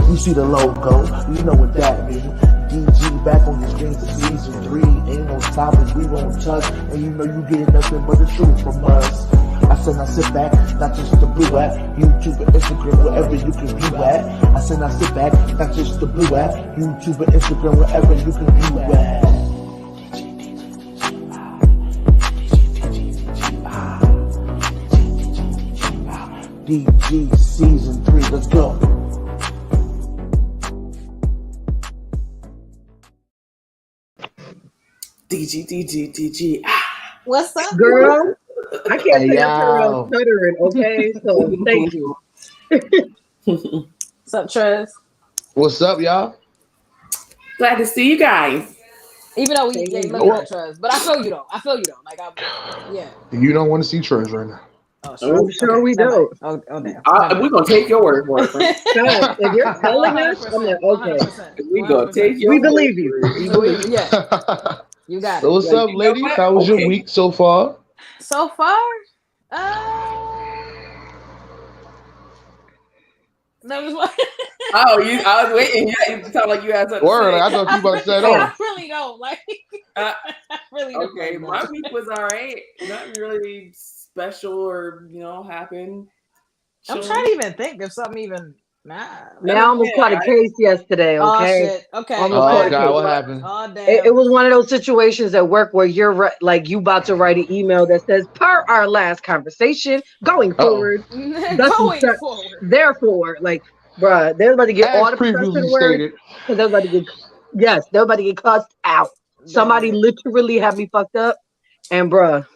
You see the logo, you know what that means. DG back on the screen for season 3. Ain't no topics we won't touch, and you know you getting nothing but the truth from us. I said now sit back, not just the blue at YouTube and Instagram, wherever you can view at. I said now sit back, not just the blue at YouTube and Instagram, wherever you can view at. DG season 3, let's go. DG. What's up, girl? I can't say that around stuttering, okay? So thank you. What's up, Trez? What's up, y'all? Glad to see you guys. Even though we ain't looking at Trez, but I feel you though. Like yeah. You don't want to see Trez right now. I'm sure we don't. Oh damn. We're gonna take your word for it. If you're telling us, I'm like, okay. We gonna take your We believe you. Yeah. You got it. So what's up, ladies? How was your week so far? So far, no, I was waiting. You sound like you had something. Word, to say. I thought you about to say I that. really don't like. I really don't. Okay, my week was all right. Nothing really special or happened. I'm trying to even think if something even. Nah. Man, I almost caught a case yesterday, okay? Oh, shit. Okay. Oh, God, what happened? Oh, damn. It was one of those situations at work where you're like, you about to write an email that says, per our last conversation, going forward. Therefore, like, bruh, they're about to get all the professional words. They're about to get cussed out. Somebody literally had me fucked up. And, bruh,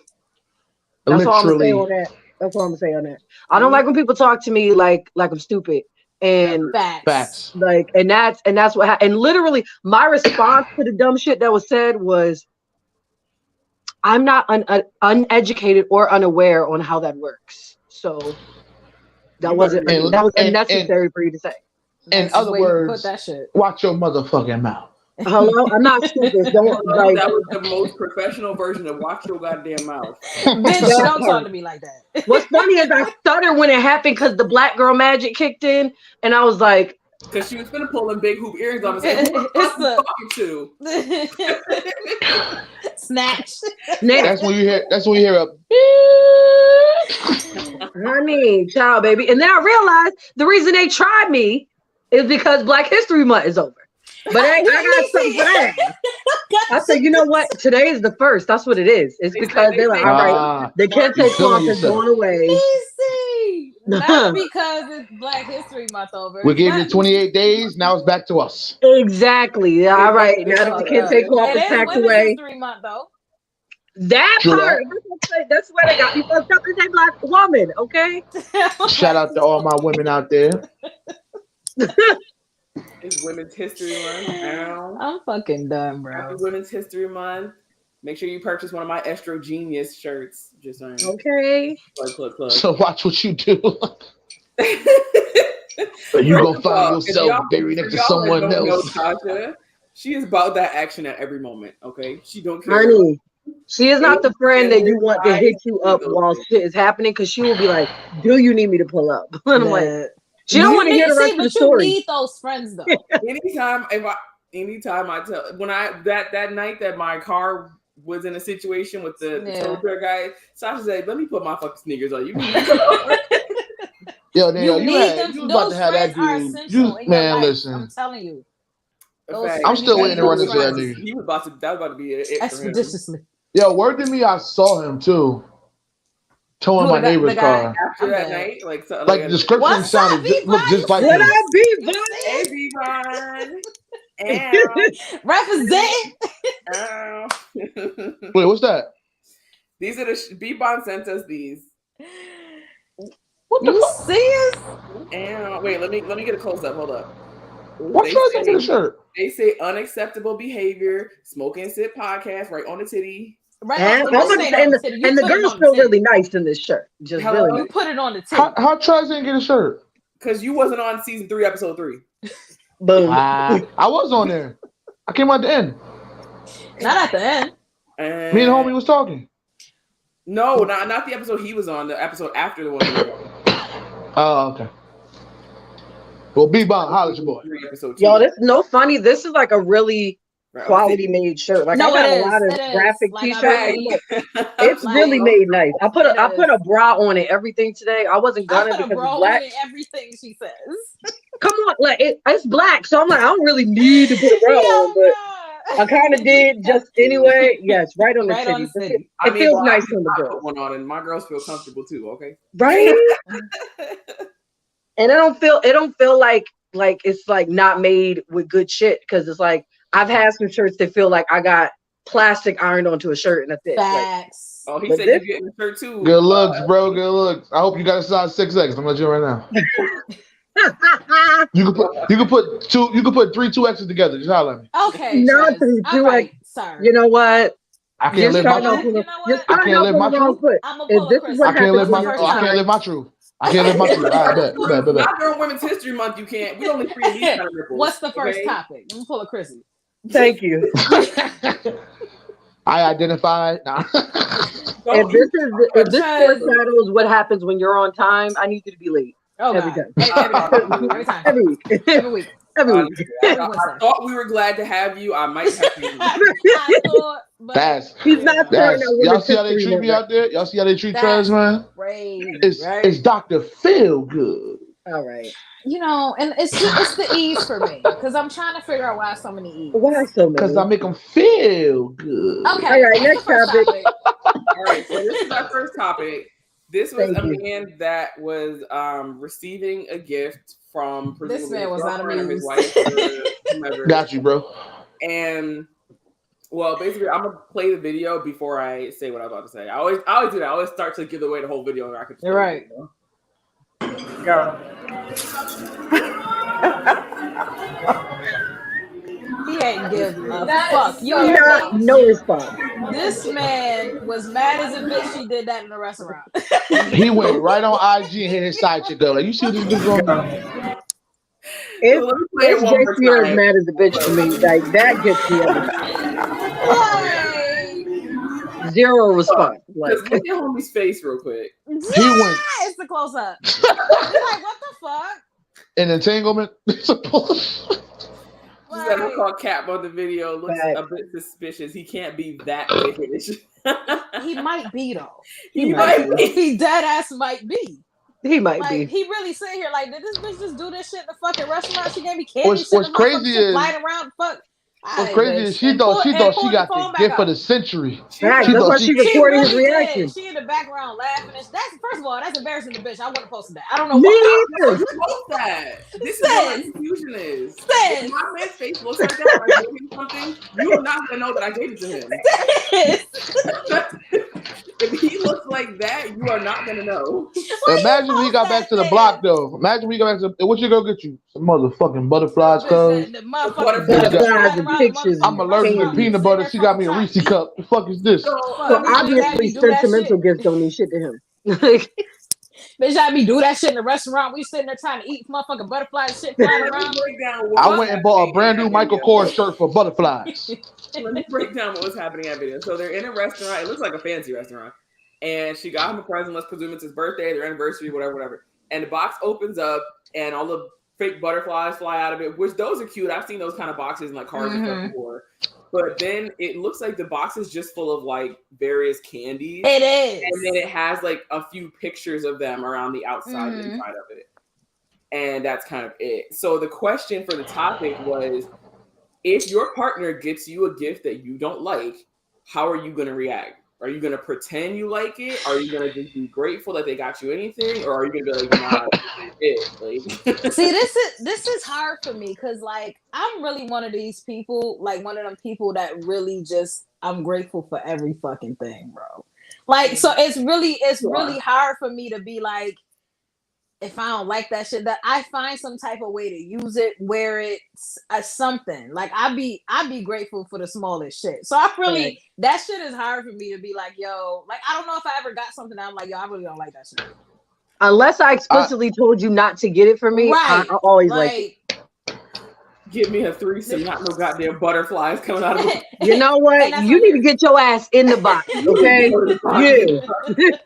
that's all I'm going to say on that. That's all I'm going to say on that. I don't like when people talk to me like I'm stupid. And facts. Like, and that's what happened. And literally, my response to the dumb shit that was said was, "I'm not uneducated or unaware on how that works." So that was unnecessary for you to say. In other words, watch your motherfucking mouth. Hello, I'm not stupid. That was the most professional version of watch your goddamn mouth. Bitch, don't talk to me like that. What's funny is I stuttered when it happened because the black girl magic kicked in, and I was like, because she was gonna pull them big hoop earrings off and say, "Who the fuck you talking to?" Snatch. That's when you hear a honey, child, baby. And then I realized the reason they tried me is because Black History Month is over. But I got something for that. I said, you know what? Today is the 1st. That's what it is. It's because they're like, all right, the Can't Take Cloth is going away. Easy. Not because it's Black History Month over. We gave you 28 days. Now it's back to us. Exactly. All right. Now that the Can't Take Cloth is packed away. History Month, though. That part. That's where they got me fucked up as a Black woman. Okay. Shout out to all my women out there. It's Women's History Month now. I'm fucking done, bro. Happy Women's History Month. Make sure you purchase one of my Estro Genius shirts. Just saying. Okay. Plug. So watch what you do. You gonna find yourself buried next to someone else. Tasha, she is about that action at every moment. Okay, she don't care. Honey, she is not the friend that you want to hit you up while shit is happening, because she will be like, "Do you need me to pull up?" And I'm like. She don't want to hear the rest of the story. You need those friends though. Anytime I tell that night that my car was in a situation with the tow repair guy, Sasha said, "Let me put my fucking sneakers on. You need to come over." Yo, Daniel, you was about to have that dude. Man, listen. I'm telling you. I'm still waiting to run into that dude. That was about to be it expeditiously. Yo, word to me, I saw him too. Towing my neighbor's car. After that night, like the description sounded just like what him. Hey, B-Von. Represent. Wait, what's that? These are the B-Bon sent us these. What the fuck? Serious? And wait, let me get a close up. Hold up. What's wrong with the shirt? They say unacceptable behavior, smoke and sip podcast right on the titty. Right, and the girls feel really nice in this shirt. Just really you put it on the titty. How Trez didn't get a shirt? Because you wasn't on season 3, episode 3. Boom. I was on there. I came at the end. Not at the end. Me and homie was talking. No, not the episode he was on. The episode after the one. Oh, okay. Well, B-Bomb, holla at your boy. Yo, this no funny. This is like a really quality made shirt. Like I got a lot of graphic t-shirts. It's like, really made nice. I put a bra on it, everything today. I wasn't gonna because it's black. Everything she says. Come on, like it's black, so I'm like I don't really need to put a bra on, but I kind of did just anyway. Yes, right on the titty. It feels nice on the girl. One on, and my girls feel comfortable too. Okay, right. And it don't feel like it's like not made with good shit because it's like I've had some shirts that feel like I got plastic ironed onto a shirt and a fit. Facts. Like, he said you're getting a shirt too. Good looks, bro. Good looks. I hope you got a size 6X. I'm gonna let you right now. You can put 3 2X's together. Just holler at me. Okay. Not 3 2X. Right, sorry. You know what? I can't live my truth. I can't live my truth. I can't live my truth. I can't live my truth. All right, bet. Not during Women's History Month, you can't. We only free these kind of nipples. What's the first topic? Let me pull a Chrissy. Thank you. I identified. Nah. If this foreshadows what happens when you're on time, I need you to be late. Oh, every time. Every time. Every week. Every week. Every week. I thought we were glad to have you. I might have to. He's not. Y'all see how they treat me out there? Y'all see how they treat Trez, man? It's Dr. Feel Good. All right. You know, and it's the E's for me because I'm trying to figure out why so many E's. Why so many? Because I make them feel good. Okay. All right. Next topic. All right. So this is our first topic. This was a man that was receiving a gift from this man was not amused. His wife or Got you, bro. And well, basically, I'm gonna play the video before I say what I'm about to say. I always do that. I always start to give away the whole video, and I could. You're right. Go. He ain't give a fuck. You got no response. This man was mad as a bitch. She did that in the restaurant. He went right on IG and hit his side chick up. Like, you see what this bitch going on? It's JC as mad as a bitch to me. Like that gets me up. Zero response. Like, look at homie's face real quick. He went. It's the close up. He's like, what the fuck? An entanglement. That look called Cap on the video looks a bit suspicious. He can't be that wicked. He might be though. He might be. He dead ass might be. He might be. He really sit here like, did this bitch just do this shit in the fucking restaurant? She gave me candy. What's crazy is flying around. Fuck. What's crazy is she thought she got the gift of the century. Right, that's why she recorded his reaction. She in the background laughing. That's first of all, that's embarrassing. The bitch. I wouldn't have posted that. I don't know why. Who post that? This is what confusion is. If my man's face looks like that, or I gave him something, you are not gonna know that I gave it to him. If he looks like that, you are not gonna know. Imagine when he got back to the block, though. Imagine when he got back to what you gonna get you? Some motherfucking butterflies, cuz. Pictures. I'm allergic to peanut butter. She got me a Reese cup. The fuck is this? So obviously, sentimental gifts don't mean shit to him. Bitch, had me do that shit in the restaurant. We sitting there trying to eat motherfucking butterflies shit flying around. I went and bought a brand new Michael Kors shirt for butterflies. Let me break down what was happening at video. So they're in a restaurant. It looks like a fancy restaurant. And she got him a present. Let's presume it's his birthday, their anniversary, whatever. And the box opens up and all the fake butterflies fly out of it, which those are cute. I've seen those kind of boxes in like cars and stuff before. But then it looks like the box is just full of like various candies. It is. And then it has like a few pictures of them around the outside and inside of it. And that's kind of it. So the question for the topic was, if your partner gets you a gift that you don't like, how are you going to react? Are you going to pretend you like it? Are you going to just be grateful that they got you anything? Or are you going to be like, nah, this is it? Like, see, this is hard for me because, like, I'm really one of these people, like one of them people that really just, I'm grateful for every fucking thing, bro. Like, so it's really hard for me to be like, if I don't like that shit, that I find some type of way to use it where it's something. Like I'd be grateful for the smallest shit. So I really that shit is hard for me to be like, yo, like I don't know if I ever got something that I'm like, yo, I really don't like that shit. Unless I explicitly told you not to get it for me, right? I always like it. Give me a threesome, not no goddamn butterflies coming out of it. You know what? You need to get your ass in the box, okay? Yeah.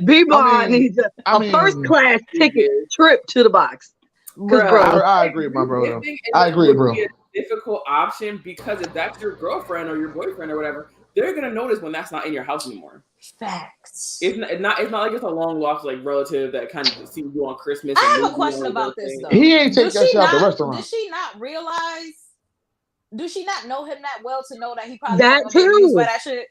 B-Ball needs a first class ticket trip to the box. Because, bro, I agree with my brother. I agree, bro. Be a difficult option because if that's your girlfriend or your boyfriend or whatever, they're gonna notice when that's not in your house anymore. Facts. It's not like it's a long lost like relative that kind of sees you on Christmas. I have a question about this though. He ain't take that shit out the restaurant. Does she not realize? Do she not know him that well to know that he probably that gonna be used for that shit?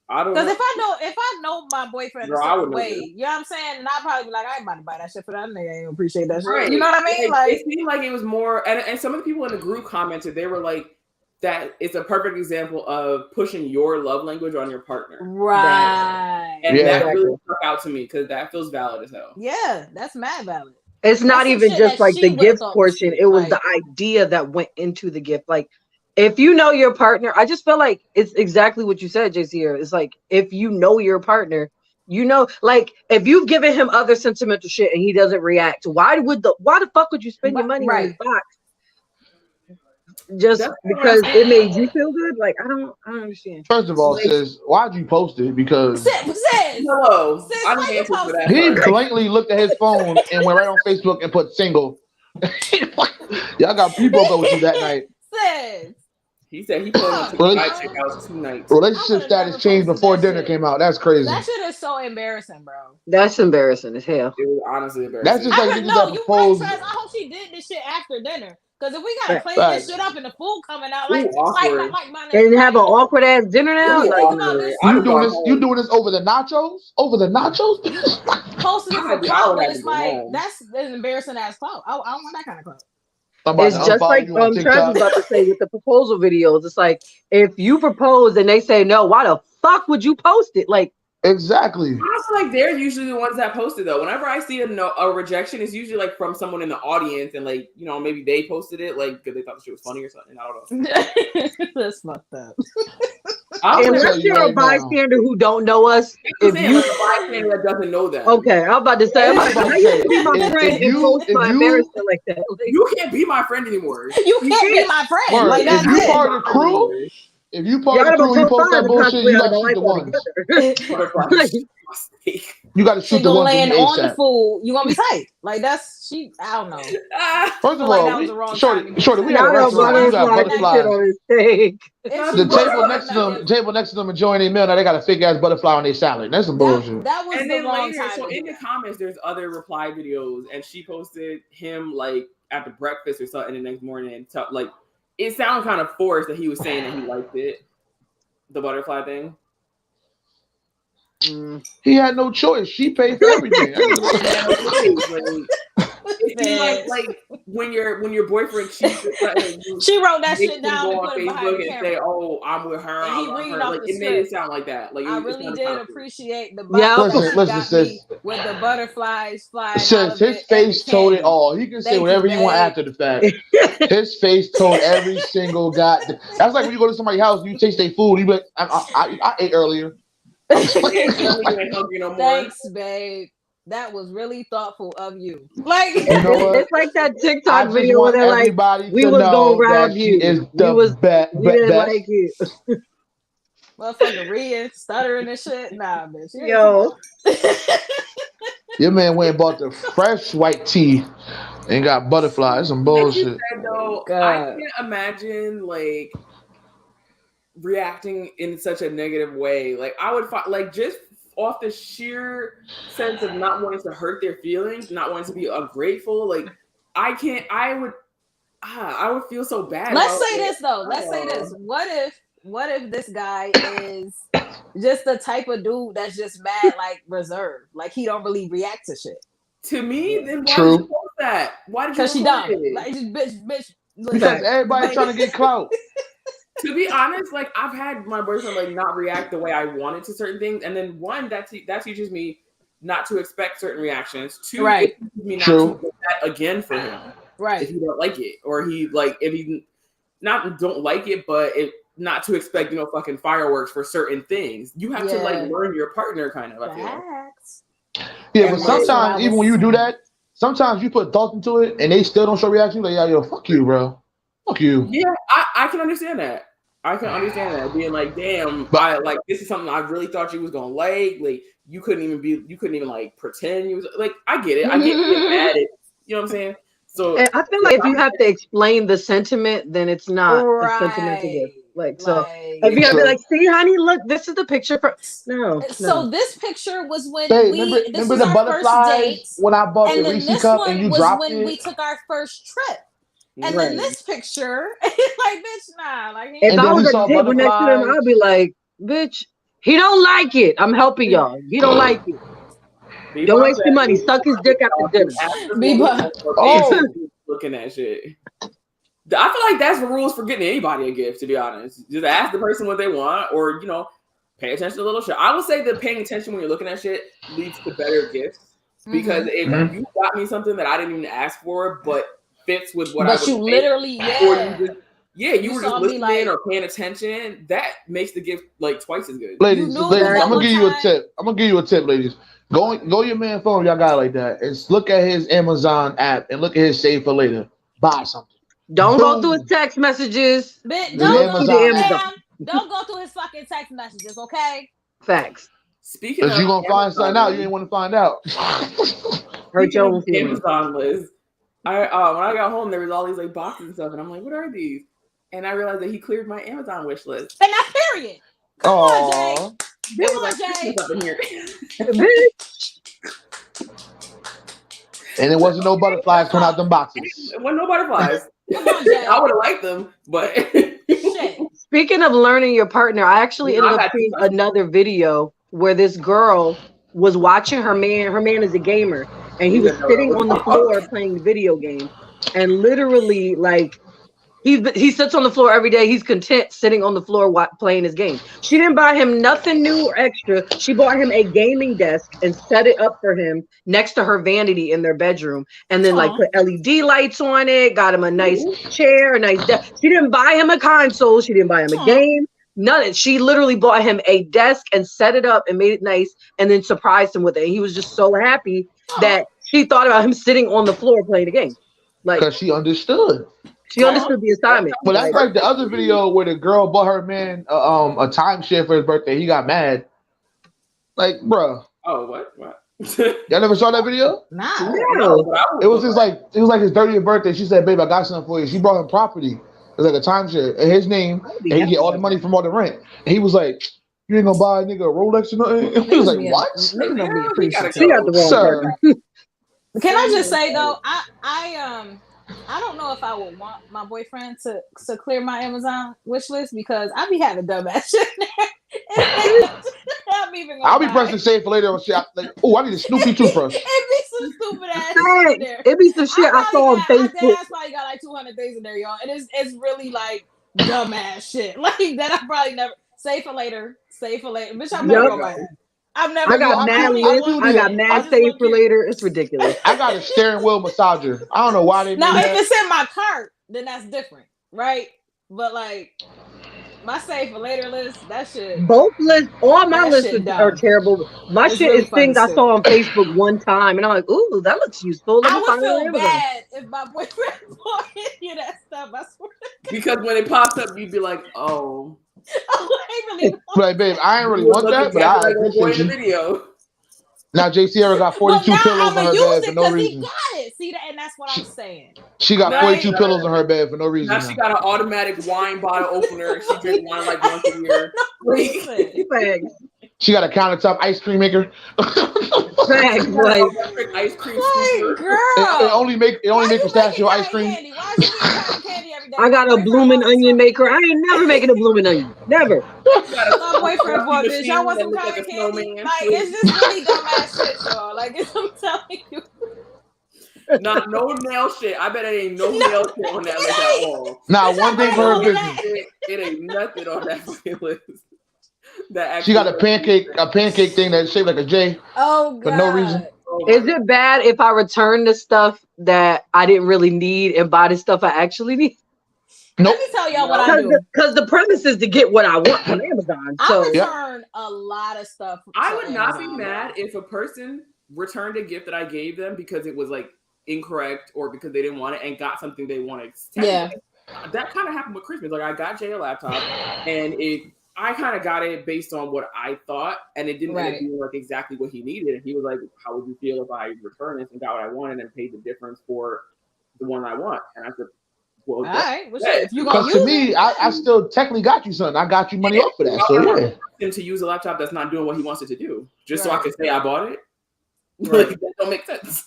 I don't know. Because if I know my boyfriend a certain way, you know what I'm saying, and I'd probably be like, I ain't about to buy that shit for that nigga. I ain't appreciate that shit. You know what I mean? Like it seemed like it was more, and some of the people in the group commented, they were like, that it's a perfect example of pushing your love language on your partner. Right. And that really stuck out to me because that feels valid as hell. Yeah, that's mad valid. It's not even just like the gift portion. It was the idea that went into the gift. Like, if you know your partner, I just feel like it's exactly what you said, JC. It's like, if you know your partner, you know, like if you've given him other sentimental shit and he doesn't react, why the fuck would you spend your money on his box? Just because it made you feel good? Like, I don't understand. First of all, sis, why'd you post it? Because hello, I didn't answer for that. He blankly looked at his phone and went right on Facebook and put single. Y'all got people go with you that night. Sis. He said he put on checkouts 2 nights. Relationship status changed before dinner came out. That's crazy. That shit is so embarrassing, bro. That's embarrassing as hell. It was honestly embarrassing. That's just like I hope she did this shit after dinner. Because if we gotta clean this shit up and the food coming out, like and have an awkward ass dinner now. You doing this over the nachos? Over the nachos? Posting it for clout, but it's like that's an embarrassing ass clout. I don't want that kind of clout. It's just like Travis about to say with the proposal videos. It's like if you propose and they say no, why the fuck would you post it? Like exactly. I feel like they're usually the ones that post it though. Whenever I see a rejection, it's usually like from someone in the audience and like maybe they posted it like because they thought the shit was funny or something. I don't know. That's fucked up. Unless you're a bystander who don't know us, if you like a bystander that doesn't know that. Okay, I'm about to say, how you be my friend and post my embarrassment like that? You can't be my friend anymore. You can't be my friend. Like if you part of the crew, if you part of the crew, you post that bullshit. You got to shoot the ones. You got to shoot the ones. Land on the food. You gonna be tight. Like that's I don't know. First of all, shorty, we got a restaurant. You got butterflies. The table next to them enjoying their meal. Now they got a fake ass butterfly on their salad. That's some bullshit. That was the wrong time. So in the comments, there's other reply videos, and she posted him like after breakfast or something the next morning. Like it sounded kind of forced that he was saying that he liked it, the butterfly thing. He had no choice. She paid for everything. like when your boyfriend cheats, she wrote that shit down and put it on Facebook and say, "Oh, I'm with her." And he reading off the it made it sound like that. Like I really did appreciate the listen, with the butterflies flying. His face told it all. He can say whatever you want after the fact. His face told every single guy. That's like when you go to somebody's house, you taste their food. You be like, "I ate earlier." Thanks, babe. That was really thoughtful of you. Like it's like that TikTok video where they're like, "We was gonna rob you. We didn't like you." Motherfucker, reading, stuttering and shit. Nah, bitch. Yo, your man went and bought the fresh white tea and got butterflies. Some bullshit. I can't imagine like reacting in such a negative way. Like I would like just off the sheer sense of not wanting to hurt their feelings, not wanting to be ungrateful. Like I would feel so bad. Let's say this though. Let's say this. What if this guy is just the type of dude that's just mad, like reserved, like he don't really react to shit? To me, then why did you post that? Why did you? Because she dumb. Like just bitch. Because everybody's trying to get clout. To be honest, like I've had my boyfriend like not react the way I wanted to certain things, and then one that teaches me not to expect certain reactions. Two, it teaches me not to do that again for him. Right. If you don't like it, or if he don't like it, but not to expect fucking fireworks for certain things. You have to like learn your partner kind of. I feel. Yeah, but sometimes even when you do that, sometimes you put thought into it and they still don't show reaction. Like, yo, fuck you, bro. Fuck you. Yeah, I can understand that. I can understand that being like, damn, this is something I really thought you was gonna like. Like you couldn't even like pretend you was like. I get it. I get being mad at. You know what I'm saying? So and I feel like if you have to explain the sentiment, then it's not a sentimental gift. So if you have to be like, see, honey, look, this is the picture for no. So this picture was when this was our first date. When I bought the Reese cup and you dropped it. We took our first trip. And then this picture, like, bitch, nah. Like, if I was at the table next to him, I'd be like, bitch, he don't like it. I'm helping y'all. He don't like it. Don't waste your money. Suck his dick after dinner. Looking at shit. I feel like that's the rules for getting anybody a gift, to be honest. Just ask the person what they want, or, you know, pay attention to little shit. I would say that paying attention when you're looking at shit leads to better gifts. Because if you got me something that I didn't even ask for, but fits with what I would you pay, literally, you were just listening or paying attention, that makes the gift like twice as good. Ladies, I'm gonna give you a tip. I'm gonna give you a tip, ladies. Go your man phone, y'all got it like that, and look at his Amazon app and look at his save for later. Buy something. Don't go through his text messages. Don't go through his fucking text messages, okay? Facts. Speaking of, you gonna find something out you didn't want to find out. Hurt your own feelings. Amazon list. When I got home, there was all these like boxes and stuff, and I'm like, "What are these?" And I realized that he cleared my Amazon wish list. And that period. Come on, Jay. Come on, Jay. Up in here. And there wasn't no butterflies coming out them boxes. There wasn't no butterflies. Come on, Jay. I would have liked them, but shit. Speaking of learning your partner, I actually ended up seeing another video where this girl was watching her man. Her man is a gamer, and he was sitting on the floor playing the video game, and literally, like, he sits on the floor every day. He's content sitting on the floor playing his game. She didn't buy him nothing new or extra. She bought him a gaming desk and set it up for him next to her vanity in their bedroom, and then like put LED lights on it. Got him a nice chair, a nice desk. She didn't buy him a console. She didn't buy him a game. None. She literally bought him a desk and set it up and made it nice, and then surprised him with it. And he was just so happy that she thought about him sitting on the floor playing the game, like because she understood. She understood the assignment. But that's like the other video where the girl bought her man a timeshare for his birthday. He got mad. Like, bro. Oh, what? Y'all never saw that video? Nah. No. It was his 30th birthday. She said, "Babe, I got something for you." She brought him property. It was like a timeshare in his name, and he get all the money from all the rent. And he was like, "You ain't gonna buy a nigga a Rolex or nothing?" He was like, "What?" She got the wrong person. Can I just say though, I don't know if I would want my boyfriend to clear my Amazon wish list, because I be having dumbass shit in there. I'll be pressing save for later on shit. Like, oh, I need a Snoopy toothbrush. It be some stupid ass shit in there. It be some shit I saw on Facebook. That's probably got like 200 things in there, y'all. And it's really like dumbass shit. Like that I probably never save for later. Bitch, I'm never gonna buy that. I got mad lists. I got mad save for later. It's ridiculous. I got a steering wheel massager. I don't know why they now if it's in my cart, then that's different, right? But like my save for later list, that shit. Both lists, all my lists are terrible. My shit really is things I saw on Facebook one time, and I'm like, ooh, that looks useful. I would feel bad if my boyfriend bought any of that stuff. I swear. Because when it pops up, you'd be like, oh. Like, babe, I ain't really want that, but I appreciate you. Video. Now, JC ever got 42 pillows on her bed for no reason. He got it. See that, and that's what I'm saying. She got 42 pillows on her bed for no reason. Now she got an automatic wine bottle opener. She drinks wine like once a year. She got a countertop ice cream maker. Facts, like ice cream girl. It only make pistachio ice cream. I got a blooming onion maker. I ain't never making a blooming onion. Never. My boyfriend bought this. Y'all want some cotton candy? Like, it's just really dumbass shit, y'all. Like, I'm telling you. No nail shit. I bet it ain't no nail shit on that list at all. Nah, one thing for her business. It ain't nothing on that list. She got a pancake thing that's shaped like a J. Oh, God. For no reason. Is it bad if I return the stuff that I didn't really need and buy the stuff I actually need? Nope. Let me tell y'all what I do. Because the premise is to get what I want from Amazon. So I return a lot of stuff. I would not be mad if a person returned a gift that I gave them because it was like incorrect or because they didn't want it and got something they wanted. Yeah. That kind of happened with Christmas. Like I got Jay a laptop and I kind of got it based on what I thought, and it didn't end up being like exactly what he needed. And he was like, "How would you feel if I returned this and got what I wanted and paid the difference for the one I want. And I said, well, all right. Well, shit, if you gonna because to use me, I still technically got you something. I got you money off of that. So yeah. him to use a laptop that's not doing what he wants it to do, just so I Right. can say I bought it. Right. Like, that don't make sense.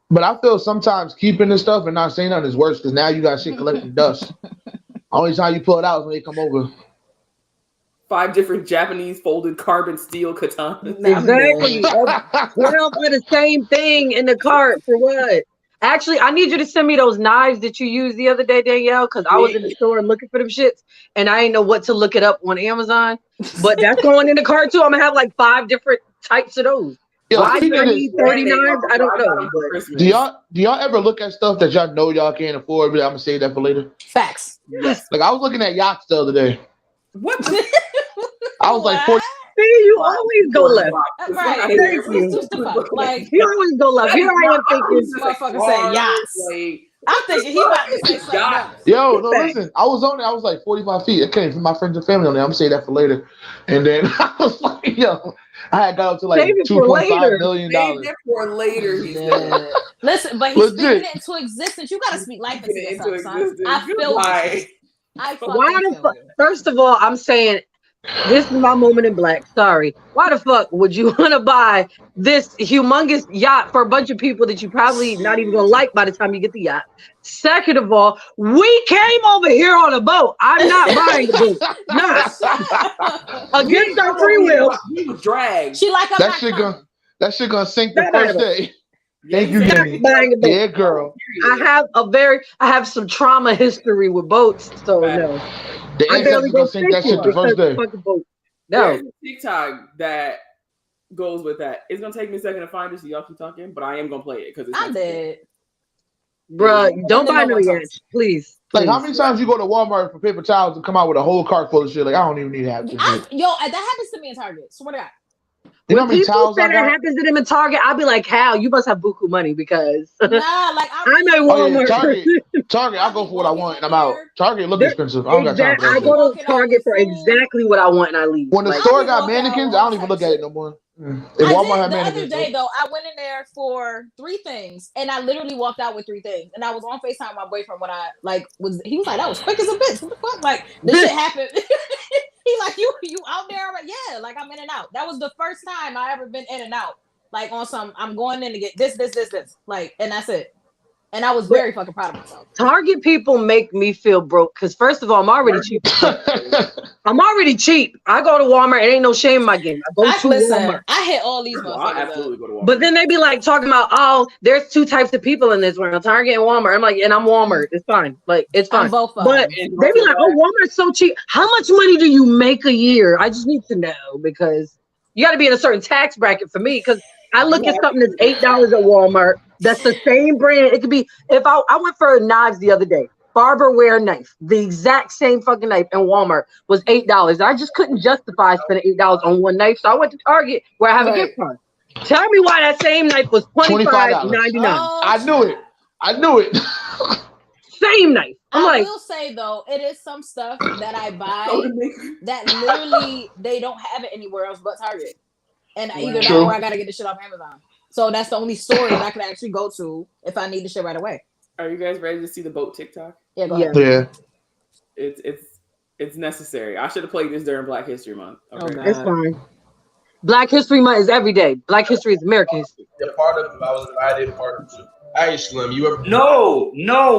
But I feel sometimes keeping this stuff and not saying nothing is worse because now you got shit collecting dust. Only time you pull it out is when they come over. 5 different Japanese folded carbon steel katanas. Exactly. 12 are the same thing in the cart for what? Actually, I need you to send me those knives that you used the other day, Danielle, because I was in the store looking for them shits and I didn't know what to look it up on Amazon. But that's going in the cart too. I'm gonna have like 5 different types of those. Yo, Why do I need 30 knives? I don't know. But do y'all ever look at stuff that y'all know y'all can't afford, but I'm gonna save that for later? Facts. yes. Like I was looking at yachts the other day. What? The I was like 40. See, you always go left. Right. Thank you. Just the fuck. Like, You always go left. Here I am thinking. this motherfucker said yachts. Like, I'm thinking he about to say something else. Yo, no, listen. I was on there. I was like 45 feet. It came from my friends and family on there. I'm gonna say that for later. And then I was like, yo, I had got up to like Save it for $2.5 later. million. save it for later, he said. Listen, but he's Legit. speaking it into existence. You gotta speak life into Get it yourself, into son. existence. I feel Goodbye. you. I fucking Why the feel fuck? you. First of all, I'm saying this is my moment in black. Sorry. Why the fuck would you want to buy this humongous yacht for a bunch of people that you probably not even gonna like by the time you get the yacht? Second of all, we came over here on a boat. I'm not buying the boat. Not against our free will. We was dragged. She like I'm That not shit coming. gonna sink the Not first at all. day. Thank you, Not Jenny. buying a boat. Yeah, girl. I have some trauma history with boats, so no. The I barely ancestors go gonna sink that fishing shit the because first day. of fucking boat. No. There's a TikTok that goes with that. It's gonna take me a second to find it, so y'all keep talking, but I am gonna play it because it's I did. Bruh, don't then buy no no one yachts, please. Like, how please. many times you go to Walmart for paper towels and come out with a whole cart full of shit? Like, I don't even need half this shit. That happens to me in Target. Swear to God. You know how When many people towels say I that got? happens to them in Target, I'll be like, Hal, you must have buku money because Nah, like I'm at Oh, yeah, Walmart. Target, I go for what I want and I'm out. Target look expensive. I don't got time for I that shit. go to Target for exactly what I want and I leave. When the Like, store be got walking out mannequins, all I don't even type look of at it shit. no more. If I Walmart did had the other mannequins, day though. I went in there for 3 things, and I literally walked out with 3 things. And I was on FaceTime with my boyfriend when I he was like, "That was quick as a bitch. What the fuck? Like this shit happened." He like, "You out there?" Like, yeah, like I'm in and out. That was the first time I ever been in and out. Like on some, I'm going in to get this. Like, and that's it. And I was very fucking proud of myself. Target people make me feel broke because first of all, I'm already cheap. I'm already cheap. I go to Walmart. It ain't no shame in my game. I go to Walmart. I hit all these Well, I motherfuckers. absolutely go to Walmart. But then they be like talking about, oh, there's 2 types of people in this world, Target and Walmart. I'm like, and I'm Walmart. It's fine. Like, it's fine. I'm both of But them. they be like, oh, Walmart's so cheap. How much money do you make a year? I just need to know because you got to be in a certain tax bracket for me because I look at something that's $8 at Walmart. That's the same brand. It could be, if I went for knives the other day, Barberware knife, the exact same fucking knife in Walmart was $8. I just couldn't justify spending $8 on one knife. So I went to Target where I have a gift card. Tell me why that same knife was $25.99. Oh, I knew it. Same knife. I will say though, it is some stuff that I buy that literally they don't have it anywhere else but Target. And either that or I gotta get the shit off Amazon. So that's the only store that I can actually go to if I need the shit right away. Are you guys ready to see the boat TikTok? Yeah, go ahead. Yeah. It's necessary. I should have played this during Black History Month. Okay. It's fine. Black History Month is every day. Black History is American history. Yeah, part of I was invited, part of it. Hey, Slim, you ever? No,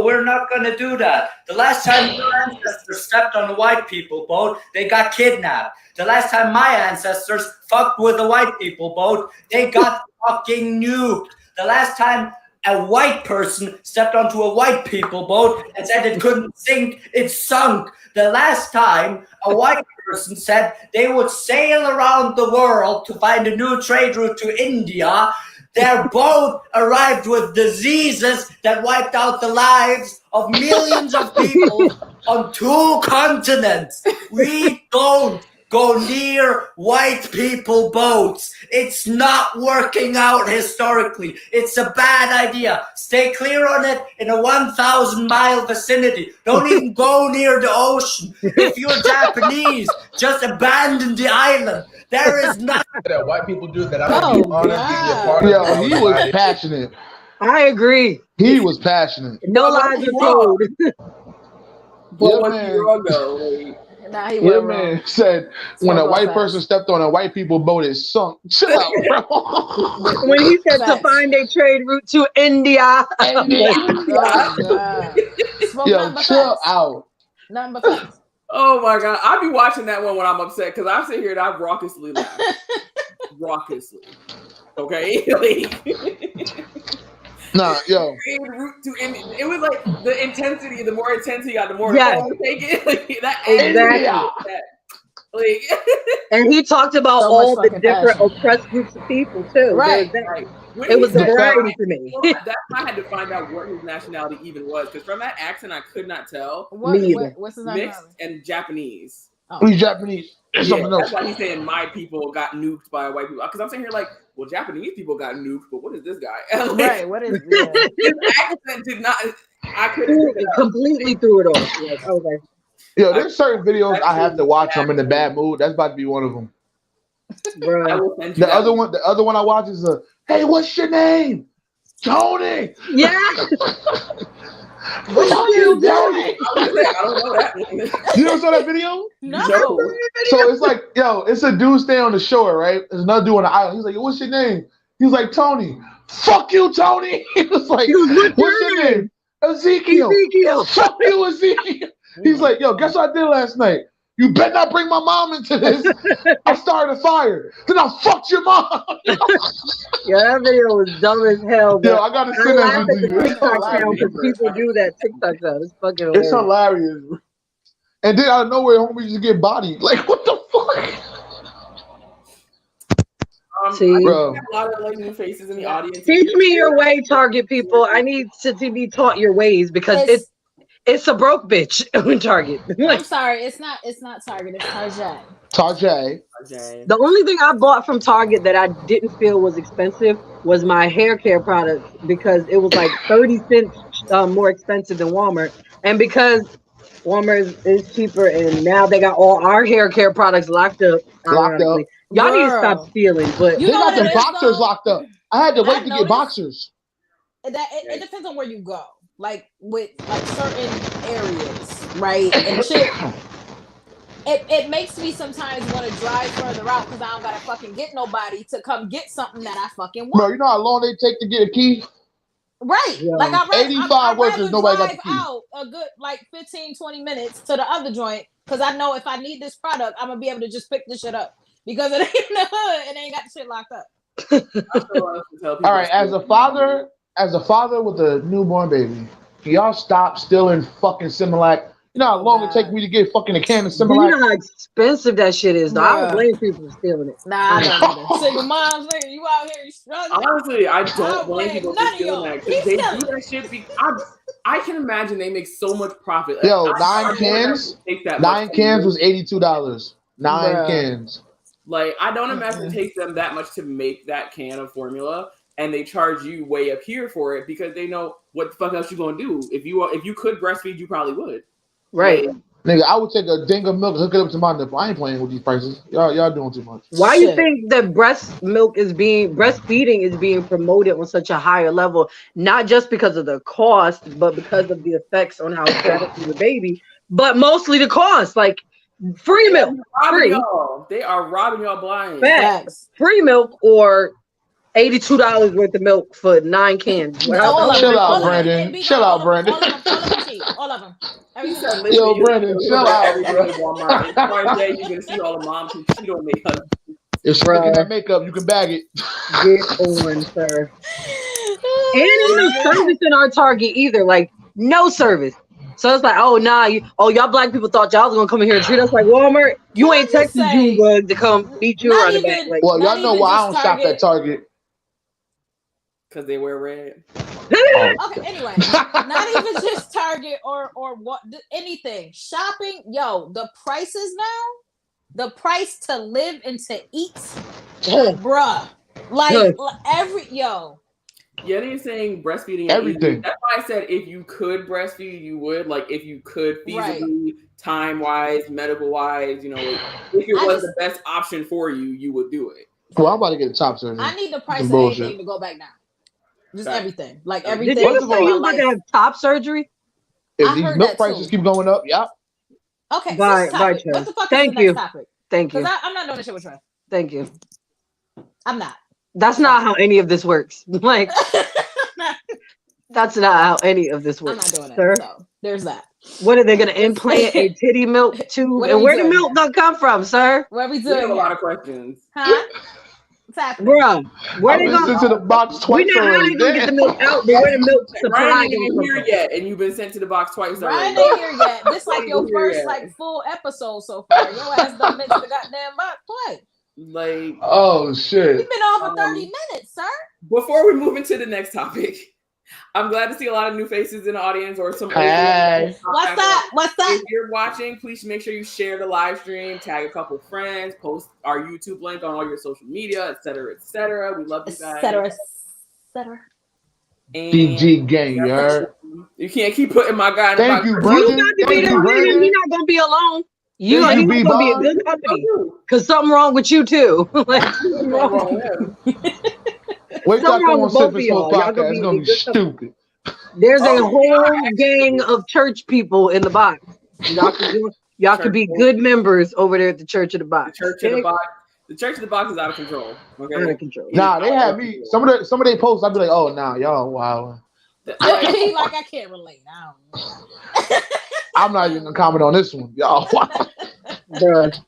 we're not going to do that. The last time your ancestors stepped on a white people boat, they got kidnapped. The last time my ancestors fucked with a white people boat, they got fucking nuked. The last time a white person stepped onto a white people boat and said it couldn't sink, it sunk. The last time a white person said they would sail around the world to find a new trade route to India, their boat arrived with diseases that wiped out the lives of millions of people on 2 continents. We don't go near white people boats. It's not working out historically. It's a bad idea. Stay clear on it in a 1,000-mile vicinity. Don't even go near the ocean. If you're Japanese, just abandon the island. There is nothing that white people do that I would be honored to be a part of. Yo, he was passionate. I agree. He was passionate. No lies are told. But 1 year ago, nah, he Your went man wrong. said when a Smoke white fast. person stepped on a white people boat, it sunk. Chill out, bro. When he said to Facts. find a trade route to India. India. Oh god. Smoke Yo, nothing but chill facts. out. Nothing but facts. oh my god, I be watching that one when I'm upset because I sit here and I raucously laugh, raucously. Okay, Nah, yo. It was like the intensity. The more intensity you got, the more Yes. the take it. Like, that Exactly. like, And he talked about So all much the fucking different passion. oppressed groups of people too. Right. right. When It he was said a variety that, for me. that's why I had to find out what his nationality even was, because from that accent I could not tell. Me either. What's his Mixed nationality? and Japanese. Oh. He's Japanese. There's Yeah, something that's else. why he's saying my people got nuked by white people. Because I'm sitting here like, well, Japanese people got nuked, but what is this guy? Like, Right. What is his accent did not. I couldn't pick it up. Completely threw it off. Yes, I was like, Yo, there's certain videos I have to watch. I'm in a bad mood. That's about to be one of them. bro. The other one I watch is hey, what's your name? Tony. Yeah. Fuck you, Tony. I don't know that one. You never saw that video? No. So it's like, yo, it's a dude staying on the shore, right? There's another dude on the island. He's like, what's your name? He was like, Tony. Fuck you, Tony. He was like, what's your name? Ezekiel. Fuck you, Ezekiel. He's like, yo, guess what I did last night? You better not bring my mom into this. I started a fire. Then I fucked your mom. Yeah, that video was dumb as hell. Yo, I gotta send that at to the you. TikTok sound because people do that TikTok sound. It's fucking hilarious. It's hilarious. And then out of nowhere, homie just get bodied. Like, what the fuck? See, I bro. have a lot of like new faces in the audience. Teach me your way, Target people. I need to be taught your ways because it's a broke bitch on Target. I'm sorry, it's not Target, it's Target. Tarjay. The only thing I bought from Target that I didn't feel was expensive was my hair care products because it was like 30 cents more expensive than Walmart. And because Walmart is cheaper and now they got all our hair care products locked up. Y'all need to stop stealing. But they got the boxers locked up. I had to wait to get boxers. It depends on where you go. Like with like certain areas, right? And shit. It makes me sometimes want to drive further out because I don't gotta fucking get nobody to come get something that I fucking want. Bro, you know how long they take to get a key? Right. Yeah. Like I'd 85 workers, nobody got the key. Out a good like 15-20 minutes to the other joint because I know if I need this product, I'm gonna be able to just pick this shit up because it ain't in the hood and ain't got the shit locked up. All right, as a father with a newborn baby, can y'all stop stealing fucking Similac? You know how long it takes me to get fucking a can of Similac? You know how expensive that shit is, though. I don't blame people for stealing it. Nah, I don't either. Single moms, nigga, you out here, you struggling. Honestly, I don't blame people for stealing that because they do that shit. I can imagine they make so much profit. Yo, 9 cans was $82. 9 cans. Like, I don't imagine it takes them that much to make that can of formula, and they charge you way up here for it because they know what the fuck else you gonna do. If you could breastfeed, you probably would. Right. Nigga, I would take a ding of milk and hook it up to my nipple. I ain't playing with these prices. Y'all doing too much. Why you think that breastfeeding is being promoted on such a higher level? Not just because of the cost, but because of the effects on how it's for the baby. But mostly the cost, like free milk. They are robbing y'all blind. Facts. Free milk or $82 worth of milk for 9 cans. Chill out, Brandon. Chill out, Brandon. All of them. Yo, Brandon, chill out, bro. You can see all the moms who cheat on their husbands. If you're looking at makeup, you can bag it. Get on, sir. And there's no service in our Target either. Like, no service. So it's like, oh, nah. Y'all black people thought y'all was going to come in here and treat us like Walmart. You ain't texting Junebug to come meet you around the back. Like, well, y'all know why I don't shop at Target. Because they wear red. Okay, anyway, not even just Target or what anything. Shopping, yo, the prices now, the price to live and to eat, bruh. Like Yeah, they're saying breastfeeding everything. That's why I said if you could breastfeed, you would. Like if you could feasibly, time-wise, medical-wise, you know, if it was the best option for you, you would do it. Well, I'm about to get a top surgery. I need the price of anything to go back down. Just Right. everything. Like Did everything. you First of say all, you about to have top surgery? If I these heard milk that prices too. keep going up, yeah. Okay, Bye, switch bye, topic. Trev. What the fuck Thank is the you. next topic? Thank you. Because I'm not doing this shit with Trev. Thank you. I'm not. That's not how any of this works. Like, that's not how any of this I'm works, not doing it. sir. So there's that. What are they going to implant a titty milk tube? What are And we where the doing milk gonna come from, sir? What are we We have doing a lot here? of questions. Huh? What's happening? Bruh, where I've they been gonna? sent to the box We twice know how already. they gonna get the Damn. milk out, but where the milk supply Ryan ain't gonna even come here from? yet, and you've been sent to the box twice Ryan already. ain't here yet. This like Ain't your here first yet. like full episode so far. Your ass done mixed the goddamn box twice. Like, Oh We've shit. been on for 30 minutes, sir. before we move into the next topic, I'm glad to see a lot of new faces in the audience or some. Hey. What's up? What's up? If you're watching, please make sure you share the live stream, tag a couple friends, post our YouTube link on all your social media, etc., etc. We love you guys. Etc. Etc. And DG gang, you heard? you can't keep putting my guy in Thank the you, box. bro. You about to be Thank there you, with him. Brandon. You're not gonna be alone. You Thank are you, gonna be a B-Bob. good company. Cause something wrong with you too. Like, something wrong. Wait till I Something come wrong on with both Sip of and y'all. Smoke Y'all podcast. It's gonna be good company. stupid. There's a Oh, whole gang of church people in the box. Y'all could be good members over there at the Church of the The Box. church of the box. The church of the box is out of control. Okay. Out of control. Nah, they have me. Some of their posts, I'd be like, oh, nah, y'all, wow. He like I can't relate. I don't know. I'm not even gonna comment on this one, y'all. Wow. Bruh.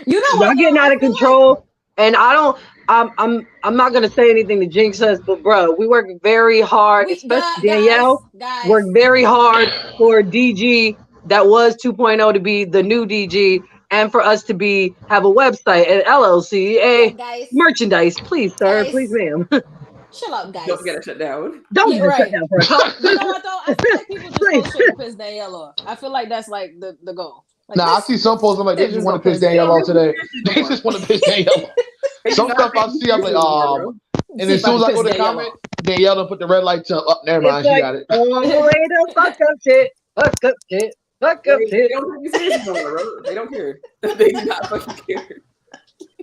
You know Y'all what? getting though? out I of feel control. And I'm not gonna say anything to jinx us, but bro, we work very hard, like especially Danielle. guys. Worked very hard for DG that was 2.0 to be the new DG, and for us to have a website and LLC, Yeah, guys. merchandise. Please, sir, Guys. please, ma'am. Shut up, guys. Don't get it shut down. Don't Yeah, get right. shut down for us. You know what though? I feel like people just Please. post shit to piss Danielle off. I feel like that's like the goal. Like, Nah, I see some posts, I'm like, they They're just just want to gonna piss piss Danielle off Danielle. today. They just want to piss Danielle off. Some stuff I see, I'm like, and as soon as I go to comment, Danielle done put the red light to up. Never mind, It's she like, got it. all the way to fuck up shit, fuck up shit, fuck up They shit. don't take you serious no more, bro. They don't care. They do not fucking care.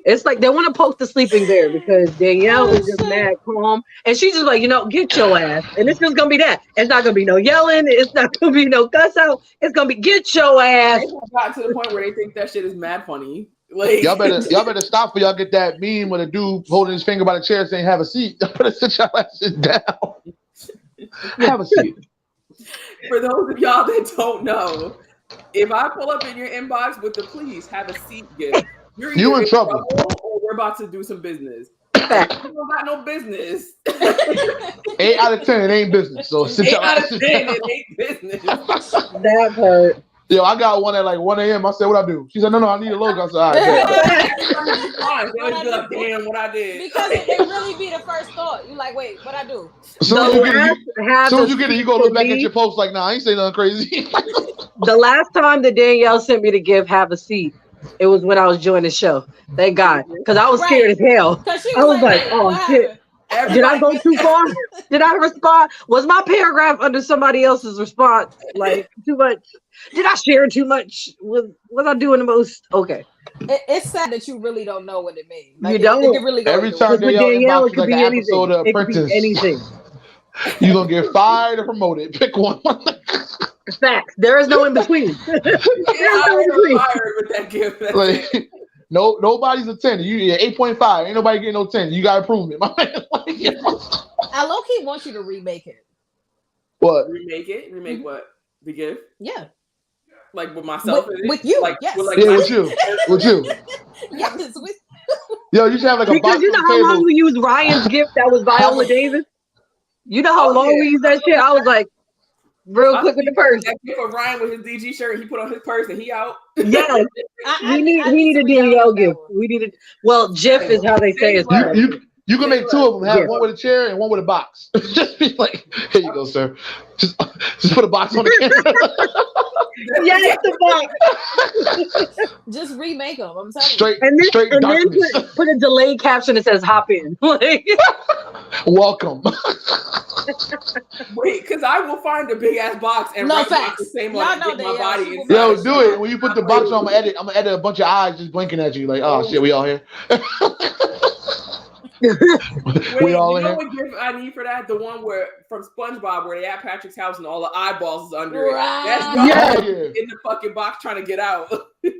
It's like they want to poke the sleeping bear because Danielle Oh, is just shit. mad calm, and she's just like, get your ass. And it's just gonna be that. It's not gonna be no yelling. It's not gonna be no cuss out. It's gonna be get your ass. They have got to the point where they think that shit is mad funny. Like Y'all better stop for y'all get that meme with a dude holding his finger by the chair saying, have a seat. Y'all better sit y'all asses down. Have a seat. For those of y'all that don't know, if I pull up in your inbox with the please have a seat gift, you're You either in trouble. or we're about to do some business. You don't got no business. 8 out of 10, it ain't business. So sit 8 y'all out of asses 10, down. it ain't business. That part. Yo, I got one at like 1 a.m. I said, what I do? She said, no, I need a logo. I said, all right, bet. They always be like, damn, what I did. Because it really be the first thought. You like, wait, what I do? As soon as you get it, you go look back me. at your post like, nah, I ain't say nothing crazy. The last time that Danielle sent me the gift, have a seat, it was when I was joining the show. Thank God, because I was scared as hell. She I was like, "Hey, oh what shit. happened?" Did I go too far? Did I respond? Was my paragraph under somebody else's response like too much? Did I share too much? Was I doing the most? Okay. It's sad that you really don't know what it means. Like, You don't. It can really go Every either time way. Danielle, Danielle it inbox could like be an anything. episode of It could be Apprentice, anything. you're going to get fired or promoted. Pick one. Facts. There is no in between. There's no in between. Fired with that gift. Like, no, nobody's a 10. You 8.5. Ain't nobody getting no 10. You got improvement, my man. I low key want you to remake it. What? Remake it? Remake what? The gift? Yeah. Like with myself? With you, like, yes. With you. Yes, with Yo, you should have like a Because box you know on the how long table. we used Ryan's gift that was Viola Davis? You know how long we used that shit? I was like, real quick with the purse. That gift of Ryan with his DG shirt, he put on his purse and he out. Yes. We need a Danielle gift. We needed. Well, GIF is how they say it. You can make 2 of them. Have one with a chair and one with a box. Just be like, here you go, sir. Just put a box on the camera. Yes, the box. Just remake them. I'm telling you. Straight darkness. Then put a delayed caption that says "Hop in." Like, welcome. Wait, because I will find a big ass box and write facts. the same Y'all one. know My that, body. y'all. Yo, do it. When you put the box on, I'm gonna edit a bunch of eyes just blinking at you, like, oh shit, we all here. Wait, We all you in know here. what gift I need for that? The one where from SpongeBob where they at Patrick's house and all the eyeballs is under it. That's Right. y'all Yeah. in the fucking box trying to get out. He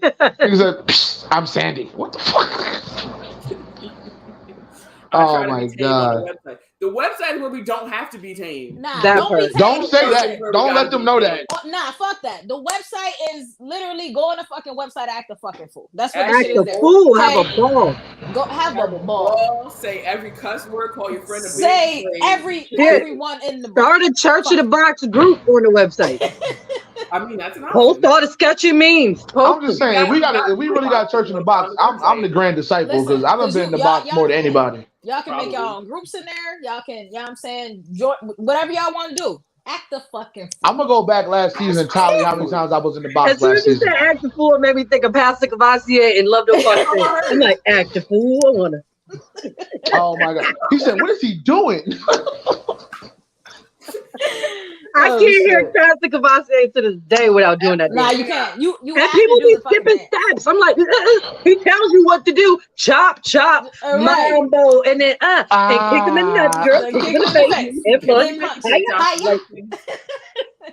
said, "Psst, I'm Sandy." What the fuck? I Oh try to my be tame on God. the website. The website is where we don't have to be tame. Nah, That don't be part. tamed. Don't say Website that. is where we Don't gotta let them be know tamed. that. Oh, nah, fuck that. The website is literally go on the fucking website, act a fucking fool. That's what Act this Act shit a is there. fool, have Say, a ball. go have a Have a ball. ball, say every cuss word, call your friend a bitch. Say like- everyone in the box. Start a Church of the Box group on the website. I mean, that's an Post option. all the sketchy memes. I'm Post just them. saying, if we really got church in the box, I'm the grand disciple because I've been in the box more than anybody. Y'all can make y'all own groups in there. Y'all can, you know what I'm saying, whatever y'all want to do. Act the fucking fool. I'm gonna go back last season and tally how many times I was in the box As soon last as you season. said act the fool, it made me think of Pastor Cavassier and Love Don't Cost Shit. I'm like, act the fool. I wanna. Oh my God. He said, what is he doing? I can't hear Pastor Cavassier to this day without doing that. Nah, dance. you can't. You And have people to do be the fucking skipping dance. steps. I'm like, he tells you what to do. Chop, chop, Right. mambo, and then and kick him in the nuts, girl. Then Kick kick him in the face. And punch.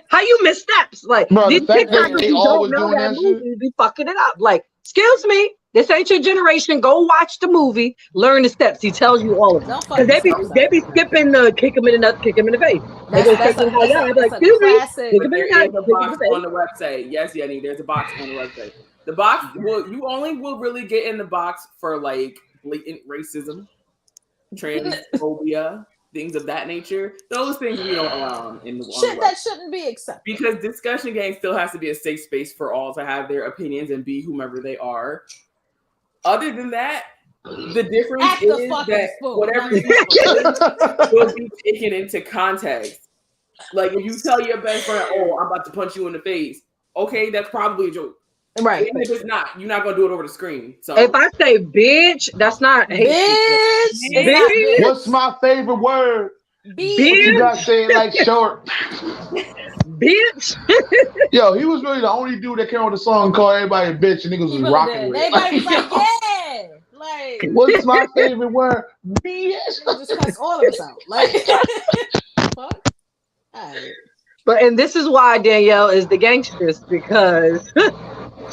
How you miss steps? Like Bro, the these fact that TikTokers they who always don't know doing that that shit. movie be fucking it up. Like, excuse me, this ain't your generation. Go watch the movie, learn the steps. He tells you all of them. Don't fuck Because they be skipping the kick him in the nuts, kick him in the face. They go straight to the high yard. Like, excuse me, classic. kick But him in there the nuts, is a kick him in box the face. on the website. Yes, Yenny, there's a box on the website. The box you only will really get in the box for like blatant racism, transphobia, things of that nature. Those things we don't allow in the shit that shouldn't be accepted. Because Discussion Gang still has to be a safe space for all to have their opinions and be whomever they are. Other than that, the difference is that whatever you say will be taken into context. Like if you tell your best friend, "Oh, I'm about to punch you in the face," okay, that's probably a joke. Right. Even if it's not, you're not gonna do it over the screen. So if I say bitch, that's not hate. Bitch. What's my favorite word? Bitch. You gotta say it like short. Bitch. Yo, he was really the only dude that came on the song and called everybody a bitch and niggas was really rocking did. with it. Everybody was like, yeah. Like, what's my favorite word? Bitch. Just cuss all of us out. Like, fuck. All right. But and this is why Danielle is the gangstress, because